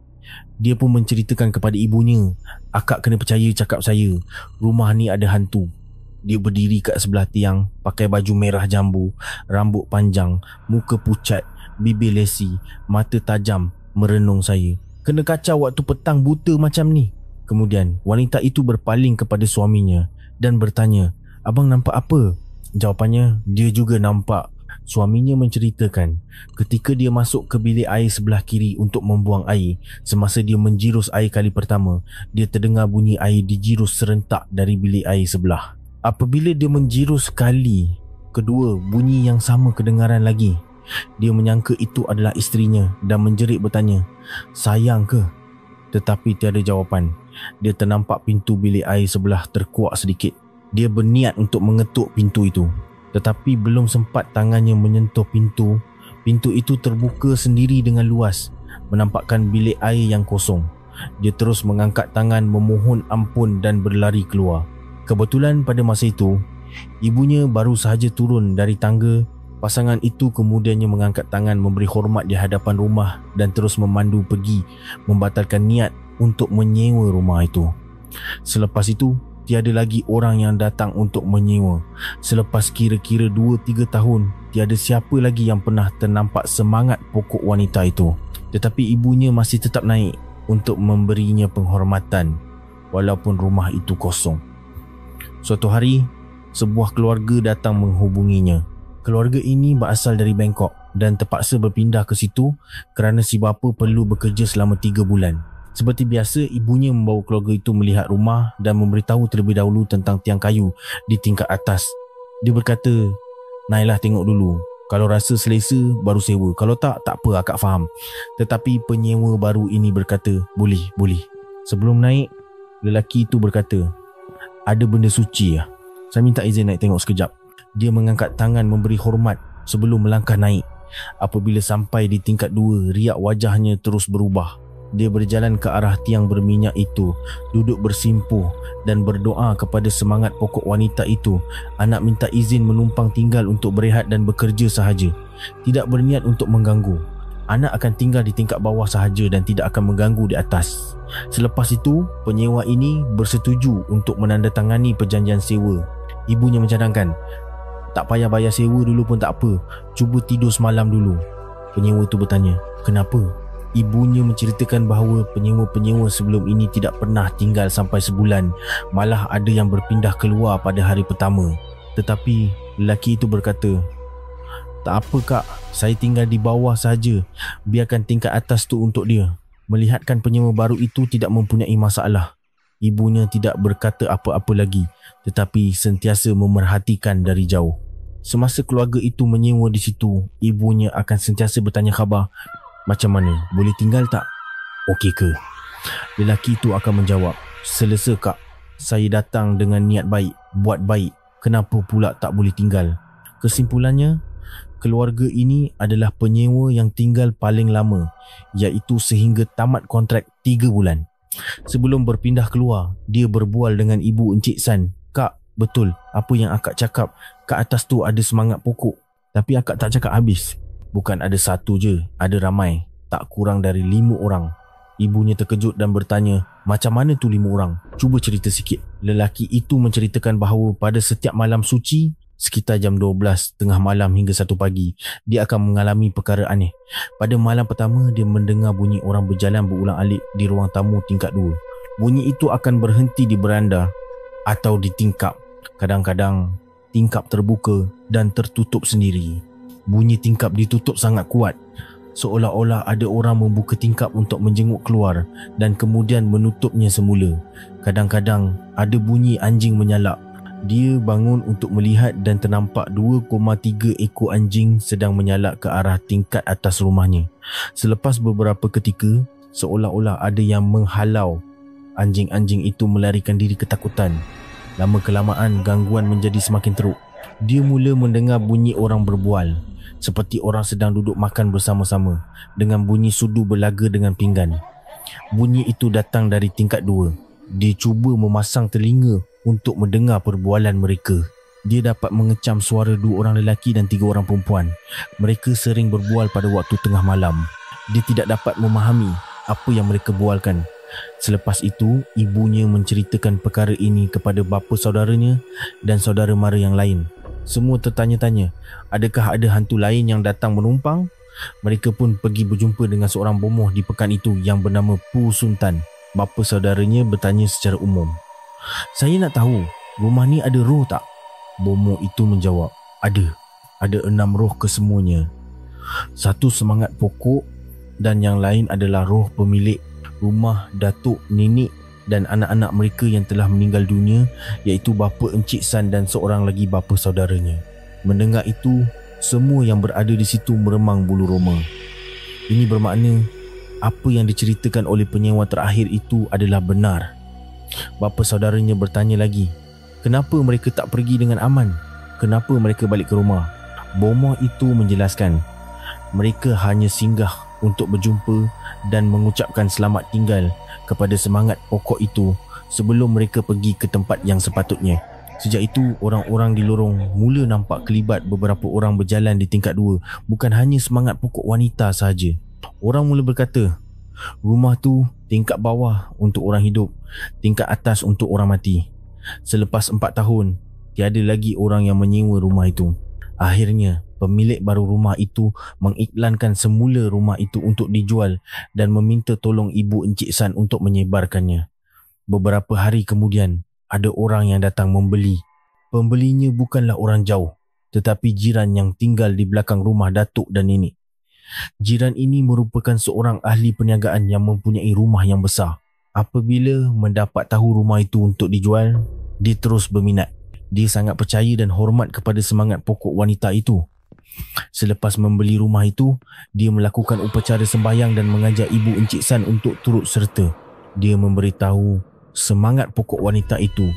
Dia pun menceritakan kepada ibunya, "Akak kena percaya cakap saya. Rumah ni ada hantu." Dia berdiri kat sebelah tiang, pakai baju merah jambu, rambut panjang, muka pucat, bibir lesi, mata tajam, merenung saya. "Kena kacau waktu petang buta macam ni." Kemudian wanita itu berpaling kepada suaminya dan bertanya, "Abang nampak apa?" Jawapannya, dia juga nampak. Suaminya menceritakan ketika dia masuk ke bilik air sebelah kiri untuk membuang air, semasa dia menjirus air kali pertama, dia terdengar bunyi air dijirus serentak dari bilik air sebelah. Apabila dia menjirus kali kedua, bunyi yang sama kedengaran lagi. Dia menyangka itu adalah isterinya dan menjerit bertanya, "Sayang ke?" Tetapi tiada jawapan. Dia ternampak pintu bilik air sebelah terkuak sedikit. Dia berniat untuk mengetuk pintu itu, tetapi belum sempat tangannya menyentuh pintu, pintu itu terbuka sendiri dengan luas, menampakkan bilik air yang kosong. Dia terus mengangkat tangan memohon ampun dan berlari keluar. Kebetulan pada masa itu, ibunya baru sahaja turun dari tangga. Pasangan itu kemudiannya mengangkat tangan memberi hormat di hadapan rumah dan terus memandu pergi membatalkan niat untuk menyewa rumah itu. Selepas itu, tiada lagi orang yang datang untuk menyewa. Selepas kira-kira 2-3 tahun, tiada siapa lagi yang pernah ternampak semangat pokok wanita itu. Tetapi ibunya masih tetap naik untuk memberinya penghormatan walaupun rumah itu kosong. Suatu hari, sebuah keluarga datang menghubunginya. Keluarga ini berasal dari Bangkok dan terpaksa berpindah ke situ kerana si bapa perlu bekerja selama 3 bulan. Seperti biasa, ibunya membawa keluarga itu melihat rumah dan memberitahu terlebih dahulu tentang tiang kayu di tingkat atas. Dia berkata, "Naiklah tengok dulu. Kalau rasa selesa, baru sewa. Kalau tak, tak apa, akak faham." Tetapi penyewa baru ini berkata, Boleh. Sebelum naik, lelaki itu berkata, "Ada benda suci ya. Saya minta izin naik tengok sekejap." Dia mengangkat tangan memberi hormat sebelum melangkah naik. Apabila sampai di tingkat 2, riak wajahnya terus berubah. Dia berjalan ke arah tiang berminyak itu, duduk bersimpuh dan berdoa kepada semangat pokok wanita itu. Anak minta izin menumpang tinggal untuk berehat dan bekerja sahaja, tidak berniat untuk mengganggu. Anak akan tinggal di tingkat bawah sahaja dan tidak akan mengganggu di atas. Selepas itu, penyewa ini bersetuju untuk menandatangani perjanjian sewa. Ibunya mencadangkan, "Tak payah bayar sewa dulu pun tak apa, cuba tidur semalam dulu." Penyewa itu bertanya, "Kenapa?" Ibunya menceritakan bahawa penyewa-penyewa sebelum ini tidak pernah tinggal sampai sebulan, malah ada yang berpindah keluar pada hari pertama. Tetapi lelaki itu berkata, "Tak apa kak, saya tinggal di bawah saja, biarkan tingkat atas tu untuk dia." Melihatkan penyewa baru itu tidak mempunyai masalah, ibunya tidak berkata apa-apa lagi, tetapi sentiasa memerhatikan dari jauh. Semasa keluarga itu menyewa di situ, ibunya akan sentiasa bertanya khabar, "Macam mana? Boleh tinggal tak? Okey ke?" Lelaki itu akan menjawab, "Selesa kak, saya datang dengan niat baik, buat baik. Kenapa pula tak boleh tinggal?" Kesimpulannya, keluarga ini adalah penyewa yang tinggal paling lama, iaitu sehingga tamat kontrak 3 bulan. Sebelum berpindah keluar, dia berbual dengan ibu Encik San. "Kak, betul apa yang akak cakap, kat atas tu ada semangat pokok. Tapi akak tak cakap habis. Bukan ada satu je, ada ramai, tak kurang dari 5 orang. Ibunya terkejut dan bertanya, "Macam mana tu 5 orang? Cuba cerita sikit." Lelaki itu menceritakan bahawa pada setiap malam suci, Sekitar jam 12 tengah malam hingga 1 pagi, dia akan mengalami perkara aneh. Pada malam pertama, dia mendengar bunyi orang berjalan berulang-alik di ruang tamu tingkat 2. Bunyi itu akan berhenti di beranda atau di tingkap. Kadang-kadang tingkap terbuka dan tertutup sendiri. Bunyi tingkap ditutup sangat kuat, seolah-olah ada orang membuka tingkap untuk menjenguk keluar dan kemudian menutupnya semula. Kadang-kadang ada bunyi anjing menyalak. Dia bangun untuk melihat dan ternampak 2,3 ekor anjing sedang menyalak ke arah tingkat atas rumahnya. Selepas beberapa ketika, seolah-olah ada yang menghalau anjing-anjing itu melarikan diri ketakutan. Lama-kelamaan gangguan menjadi semakin teruk. Dia mula mendengar bunyi orang berbual, seperti orang sedang duduk makan bersama-sama, dengan bunyi sudu berlaga dengan pinggan. Bunyi itu datang dari tingkat 2. Dia cuba memasang telinga untuk mendengar perbualan mereka. Dia dapat mengecam suara 2 orang lelaki dan 3 orang perempuan. Mereka sering berbual pada waktu tengah malam. Dia tidak dapat memahami apa yang mereka bualkan. Selepas itu, ibunya menceritakan perkara ini kepada bapa saudaranya dan saudara mara yang lain. Semua tertanya-tanya, adakah ada hantu lain yang datang menumpang? Mereka pun pergi berjumpa dengan seorang bomoh di pekan itu yang bernama Pu Sultan. Bapa saudaranya bertanya secara umum, "Saya nak tahu, rumah ni ada roh tak?" Bomoh itu menjawab, Ada 6 roh kesemuanya. 1 semangat pokok dan yang lain adalah roh pemilik rumah, datuk, nenek dan anak-anak mereka yang telah meninggal dunia, iaitu bapa Encik San dan seorang lagi bapa saudaranya." Mendengar itu, semua yang berada di situ meremang bulu roma. Ini bermakna apa yang diceritakan oleh penyewa terakhir itu adalah benar. Bapa saudaranya bertanya lagi, kenapa mereka tak pergi dengan aman? Kenapa mereka balik ke rumah? Bomoh itu menjelaskan, mereka hanya singgah untuk berjumpa dan mengucapkan selamat tinggal kepada semangat pokok itu sebelum mereka pergi ke tempat yang sepatutnya. Sejak itu, orang-orang di lorong mula nampak kelibat beberapa orang berjalan di tingkat 2, bukan hanya semangat pokok wanita sahaja. Orang mula berkata, rumah tu tingkat bawah untuk orang hidup, tingkat atas untuk orang mati. Selepas 4 tahun, tiada lagi orang yang menyewa rumah itu. Akhirnya, pemilik baru rumah itu mengiklankan semula rumah itu untuk dijual dan meminta tolong ibu Encik San untuk menyebarkannya. Beberapa hari kemudian, ada orang yang datang membeli. Pembelinya bukanlah orang jauh, tetapi jiran yang tinggal di belakang rumah datuk dan nenek. Jiran ini merupakan seorang ahli perniagaan yang mempunyai rumah yang besar. Apabila mendapat tahu rumah itu untuk dijual, dia terus berminat. Dia sangat percaya dan hormat kepada semangat pokok wanita itu. Selepas membeli rumah itu, dia melakukan upacara sembahyang dan mengajak ibu Encik San untuk turut serta. Dia memberitahu semangat pokok wanita itu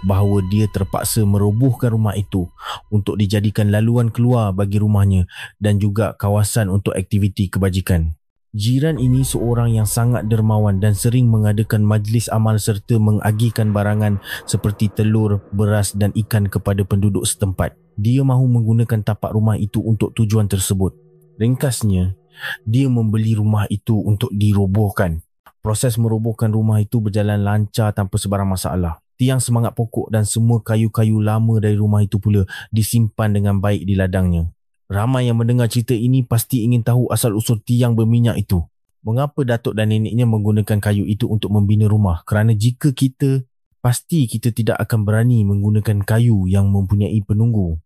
bahawa dia terpaksa merobohkan rumah itu untuk dijadikan laluan keluar bagi rumahnya dan juga kawasan untuk aktiviti kebajikan. Jiran ini seorang yang sangat dermawan dan sering mengadakan majlis amal serta mengagihkan barangan seperti telur, beras dan ikan kepada penduduk setempat. Dia mahu menggunakan tapak rumah itu untuk tujuan tersebut. Ringkasnya, dia membeli rumah itu untuk dirobohkan. Proses merobohkan rumah itu berjalan lancar tanpa sebarang masalah. Tiang semangat pokok dan semua kayu-kayu lama dari rumah itu pula disimpan dengan baik di ladangnya. Ramai yang mendengar cerita ini pasti ingin tahu asal-usul tiang berminyak itu. Mengapa datuk dan neneknya menggunakan kayu itu untuk membina rumah? Kerana jika kita, pasti kita tidak akan berani menggunakan kayu yang mempunyai penunggu.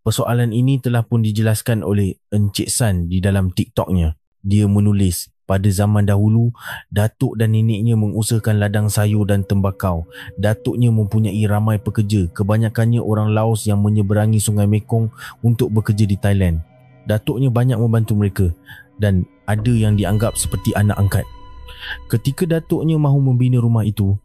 Persoalan ini telah pun dijelaskan oleh Encik San di dalam TikToknya. Dia menulis, pada zaman dahulu, datuk dan neneknya mengusahakan ladang sayur dan tembakau. Datuknya mempunyai ramai pekerja, kebanyakannya orang Laos yang menyeberangi Sungai Mekong untuk bekerja di Thailand. Datuknya banyak membantu mereka dan ada yang dianggap seperti anak angkat. Ketika datuknya mahu membina rumah itu,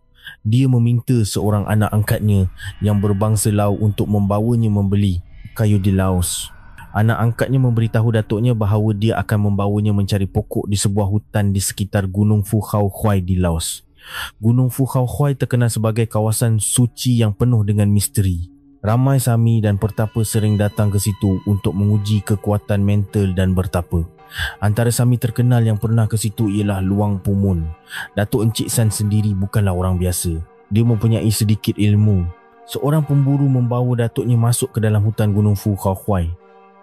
dia meminta seorang anak angkatnya yang berbangsa Lao untuk membawanya membeli kayu di Laos. Anak angkatnya memberitahu datuknya bahawa dia akan membawanya mencari pokok di sebuah hutan di sekitar Gunung Phu Khao Khoi di Laos. Gunung Phu Khao Khoi terkenal sebagai kawasan suci yang penuh dengan misteri. Ramai Sami dan pertapa sering datang ke situ untuk menguji kekuatan mental dan bertapa. Antara Sami terkenal yang pernah ke situ ialah Luang Pumun. Datuk Encik San sendiri bukanlah orang biasa. Dia mempunyai sedikit ilmu. Seorang pemburu membawa datuknya masuk ke dalam hutan Gunung Fu Kaohai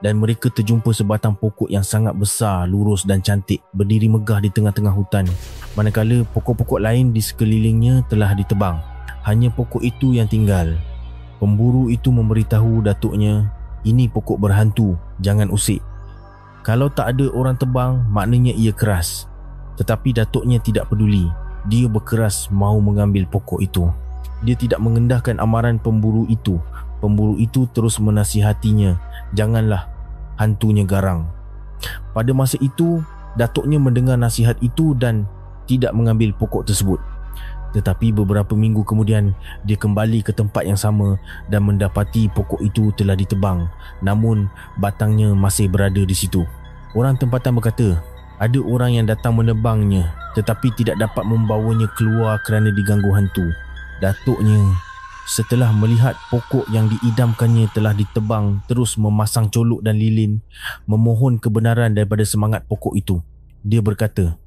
dan mereka terjumpa sebatang pokok yang sangat besar, lurus dan cantik berdiri megah di tengah-tengah hutan. Manakala pokok-pokok lain di sekelilingnya telah ditebang, hanya pokok itu yang tinggal. Pemburu itu memberitahu datuknya, ini pokok berhantu, jangan usik. Kalau tak ada orang tebang, maknanya ia keras. Tetapi datuknya tidak peduli. Dia berkeras mahu mengambil pokok itu. Dia tidak mengendahkan amaran pemburu itu. Pemburu itu terus menasihatinya, janganlah, hantunya garang. Pada masa itu, datuknya mendengar nasihat itu dan tidak mengambil pokok tersebut. Tetapi beberapa minggu kemudian, dia kembali ke tempat yang sama dan mendapati pokok itu telah ditebang, namun batangnya masih berada di situ. Orang tempatan berkata, ada orang yang datang menebangnya tetapi tidak dapat membawanya keluar kerana diganggu hantu. Datuknya, setelah melihat pokok yang diidamkannya telah ditebang, terus memasang colok dan lilin, memohon kebenaran daripada semangat pokok itu. Dia berkata,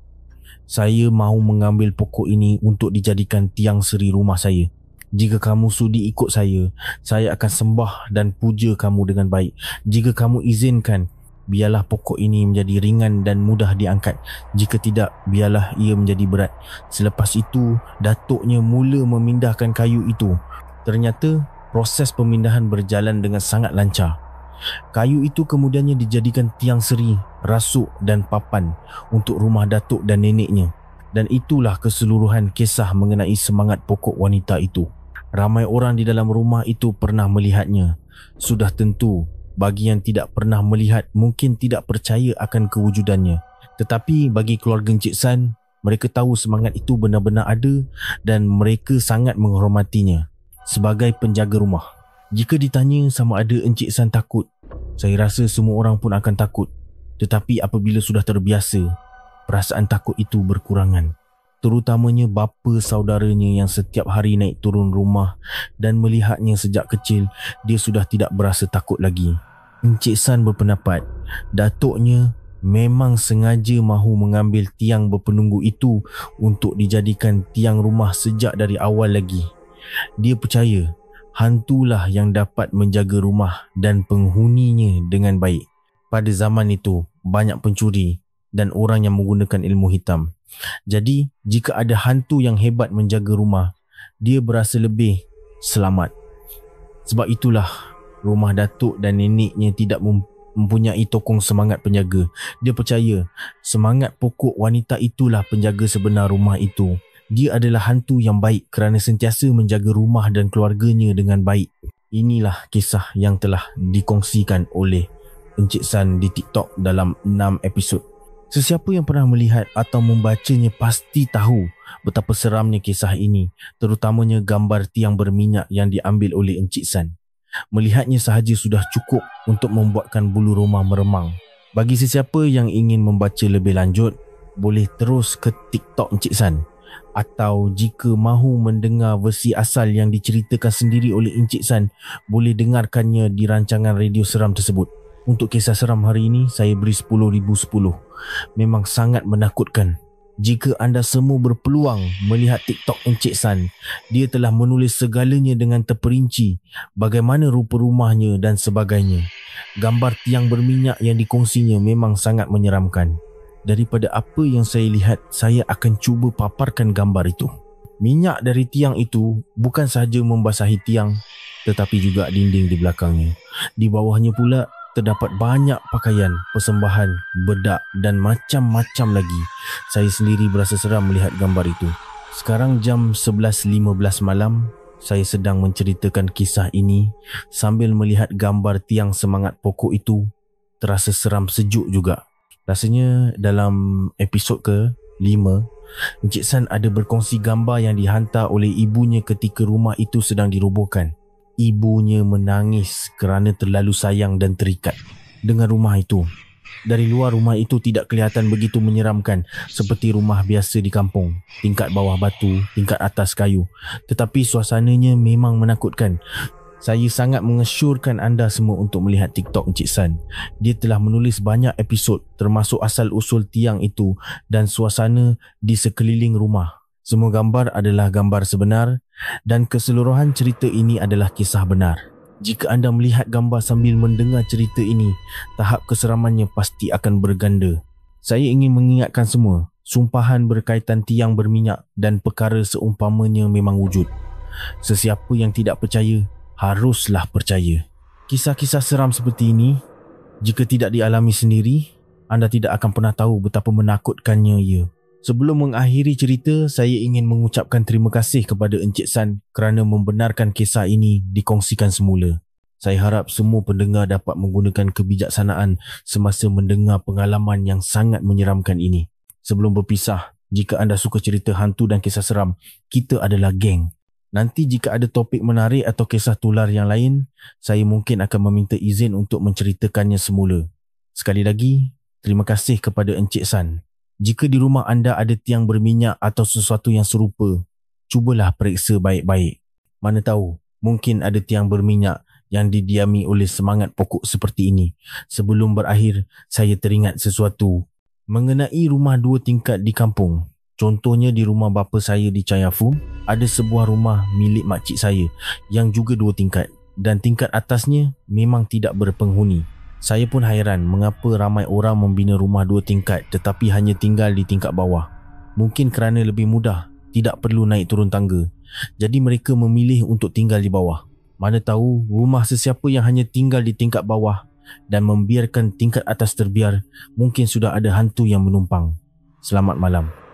saya mahu mengambil pokok ini untuk dijadikan tiang seri rumah saya. Jika kamu sudi ikut saya akan sembah dan puja kamu dengan baik. Jika kamu izinkan, biarlah pokok ini menjadi ringan dan mudah diangkat. Jika tidak, biarlah ia menjadi berat. Selepas itu, datuknya mula memindahkan kayu itu. Ternyata, proses pemindahan berjalan dengan sangat lancar. Kayu itu kemudiannya dijadikan tiang seri, rasuk dan papan untuk rumah datuk dan neneknya. Dan itulah keseluruhan kisah mengenai semangat pokok wanita itu. Ramai orang di dalam rumah itu pernah melihatnya. Sudah tentu, bagi yang tidak pernah melihat mungkin tidak percaya akan kewujudannya. Tetapi bagi keluarga Encik San, mereka tahu semangat itu benar-benar ada dan mereka sangat menghormatinya sebagai penjaga rumah. Jika ditanya sama ada Encik San takut, saya rasa semua orang pun akan takut. Tetapi apabila sudah terbiasa, perasaan takut itu berkurangan. Terutamanya bapa saudaranya yang setiap hari naik turun rumah dan melihatnya sejak kecil, dia sudah tidak berasa takut lagi. Encik San berpendapat, datuknya memang sengaja mahu mengambil tiang berpenunggu itu untuk dijadikan tiang rumah sejak dari awal lagi. Dia percaya hantulah yang dapat menjaga rumah dan penghuninya dengan baik. Pada zaman itu, banyak pencuri dan orang yang menggunakan ilmu hitam. Jadi, jika ada hantu yang hebat menjaga rumah, dia berasa lebih selamat. Sebab itulah, rumah datuk dan neneknya tidak mempunyai tokong semangat penjaga. Dia percaya, semangat pokok wanita itulah penjaga sebenar rumah itu. Dia adalah hantu yang baik kerana sentiasa menjaga rumah dan keluarganya dengan baik. Inilah kisah yang telah dikongsikan oleh Encik San di TikTok dalam 6 episod. Sesiapa yang pernah melihat atau membacanya pasti tahu betapa seramnya kisah ini, terutamanya gambar tiang berminyak yang diambil oleh Encik San. Melihatnya sahaja sudah cukup untuk membuatkan bulu roma meremang. Bagi sesiapa yang ingin membaca lebih lanjut, boleh terus ke TikTok Encik San. Atau jika mahu mendengar versi asal yang diceritakan sendiri oleh Encik San, boleh dengarkannya di rancangan radio seram tersebut. Untuk kisah seram hari ini, saya beri 10,010. Memang sangat menakutkan. Jika anda semua berpeluang melihat TikTok Encik San, dia telah menulis segalanya dengan terperinci, bagaimana rupa rumahnya dan sebagainya. Gambar tiang berminyak yang dikongsinya memang sangat menyeramkan. Daripada apa yang saya lihat, saya akan cuba paparkan gambar itu. Minyak dari tiang itu bukan sahaja membasahi tiang, tetapi juga dinding di belakangnya. Di bawahnya pula terdapat banyak pakaian, persembahan, bedak dan macam-macam lagi. Saya sendiri berasa seram melihat gambar itu. Sekarang jam 11.15 malam, saya sedang menceritakan kisah ini sambil melihat gambar tiang semangat pokok itu. Terasa seram sejuk juga. Rasanya dalam episod ke-5, Encik San ada berkongsi gambar yang dihantar oleh ibunya ketika rumah itu sedang dirobohkan. Ibunya menangis kerana terlalu sayang dan terikat dengan rumah itu. Dari luar, rumah itu tidak kelihatan begitu menyeramkan seperti rumah biasa di kampung. Tingkat bawah batu, tingkat atas kayu. Tetapi suasananya memang menakutkan. Saya sangat mengesyorkan anda semua untuk melihat TikTok Encik San. Dia telah menulis banyak episod termasuk asal-usul tiang itu dan suasana di sekeliling rumah. Semua gambar adalah gambar sebenar dan keseluruhan cerita ini adalah kisah benar. Jika anda melihat gambar sambil mendengar cerita ini, tahap keseramannya pasti akan berganda. Saya ingin mengingatkan semua, sumpahan berkaitan tiang berminyak dan perkara seumpamanya memang wujud. Sesiapa yang tidak percaya, haruslah percaya. Kisah-kisah seram seperti ini, jika tidak dialami sendiri, anda tidak akan pernah tahu betapa menakutkannya ia. Sebelum mengakhiri cerita, saya ingin mengucapkan terima kasih kepada Encik San kerana membenarkan kisah ini dikongsikan semula. Saya harap semua pendengar dapat menggunakan kebijaksanaan semasa mendengar pengalaman yang sangat menyeramkan ini. Sebelum berpisah, jika anda suka cerita hantu dan kisah seram, kita adalah geng. Nanti jika ada topik menarik atau kisah tular yang lain, saya mungkin akan meminta izin untuk menceritakannya semula. Sekali lagi, terima kasih kepada Encik San. Jika di rumah anda ada tiang berminyak atau sesuatu yang serupa, cubalah periksa baik-baik. Mana tahu, mungkin ada tiang berminyak yang didiami oleh semangat pokok seperti ini. Sebelum berakhir, saya teringat sesuatu mengenai rumah 2 tingkat di kampung. Contohnya di rumah bapa saya di Chayafum, ada sebuah rumah milik makcik saya yang juga 2 tingkat dan tingkat atasnya memang tidak berpenghuni. Saya pun hairan mengapa ramai orang membina rumah 2 tingkat tetapi hanya tinggal di tingkat bawah. Mungkin kerana lebih mudah, tidak perlu naik turun tangga. Jadi mereka memilih untuk tinggal di bawah. Mana tahu rumah sesiapa yang hanya tinggal di tingkat bawah dan membiarkan tingkat atas terbiar, mungkin sudah ada hantu yang menumpang. Selamat malam.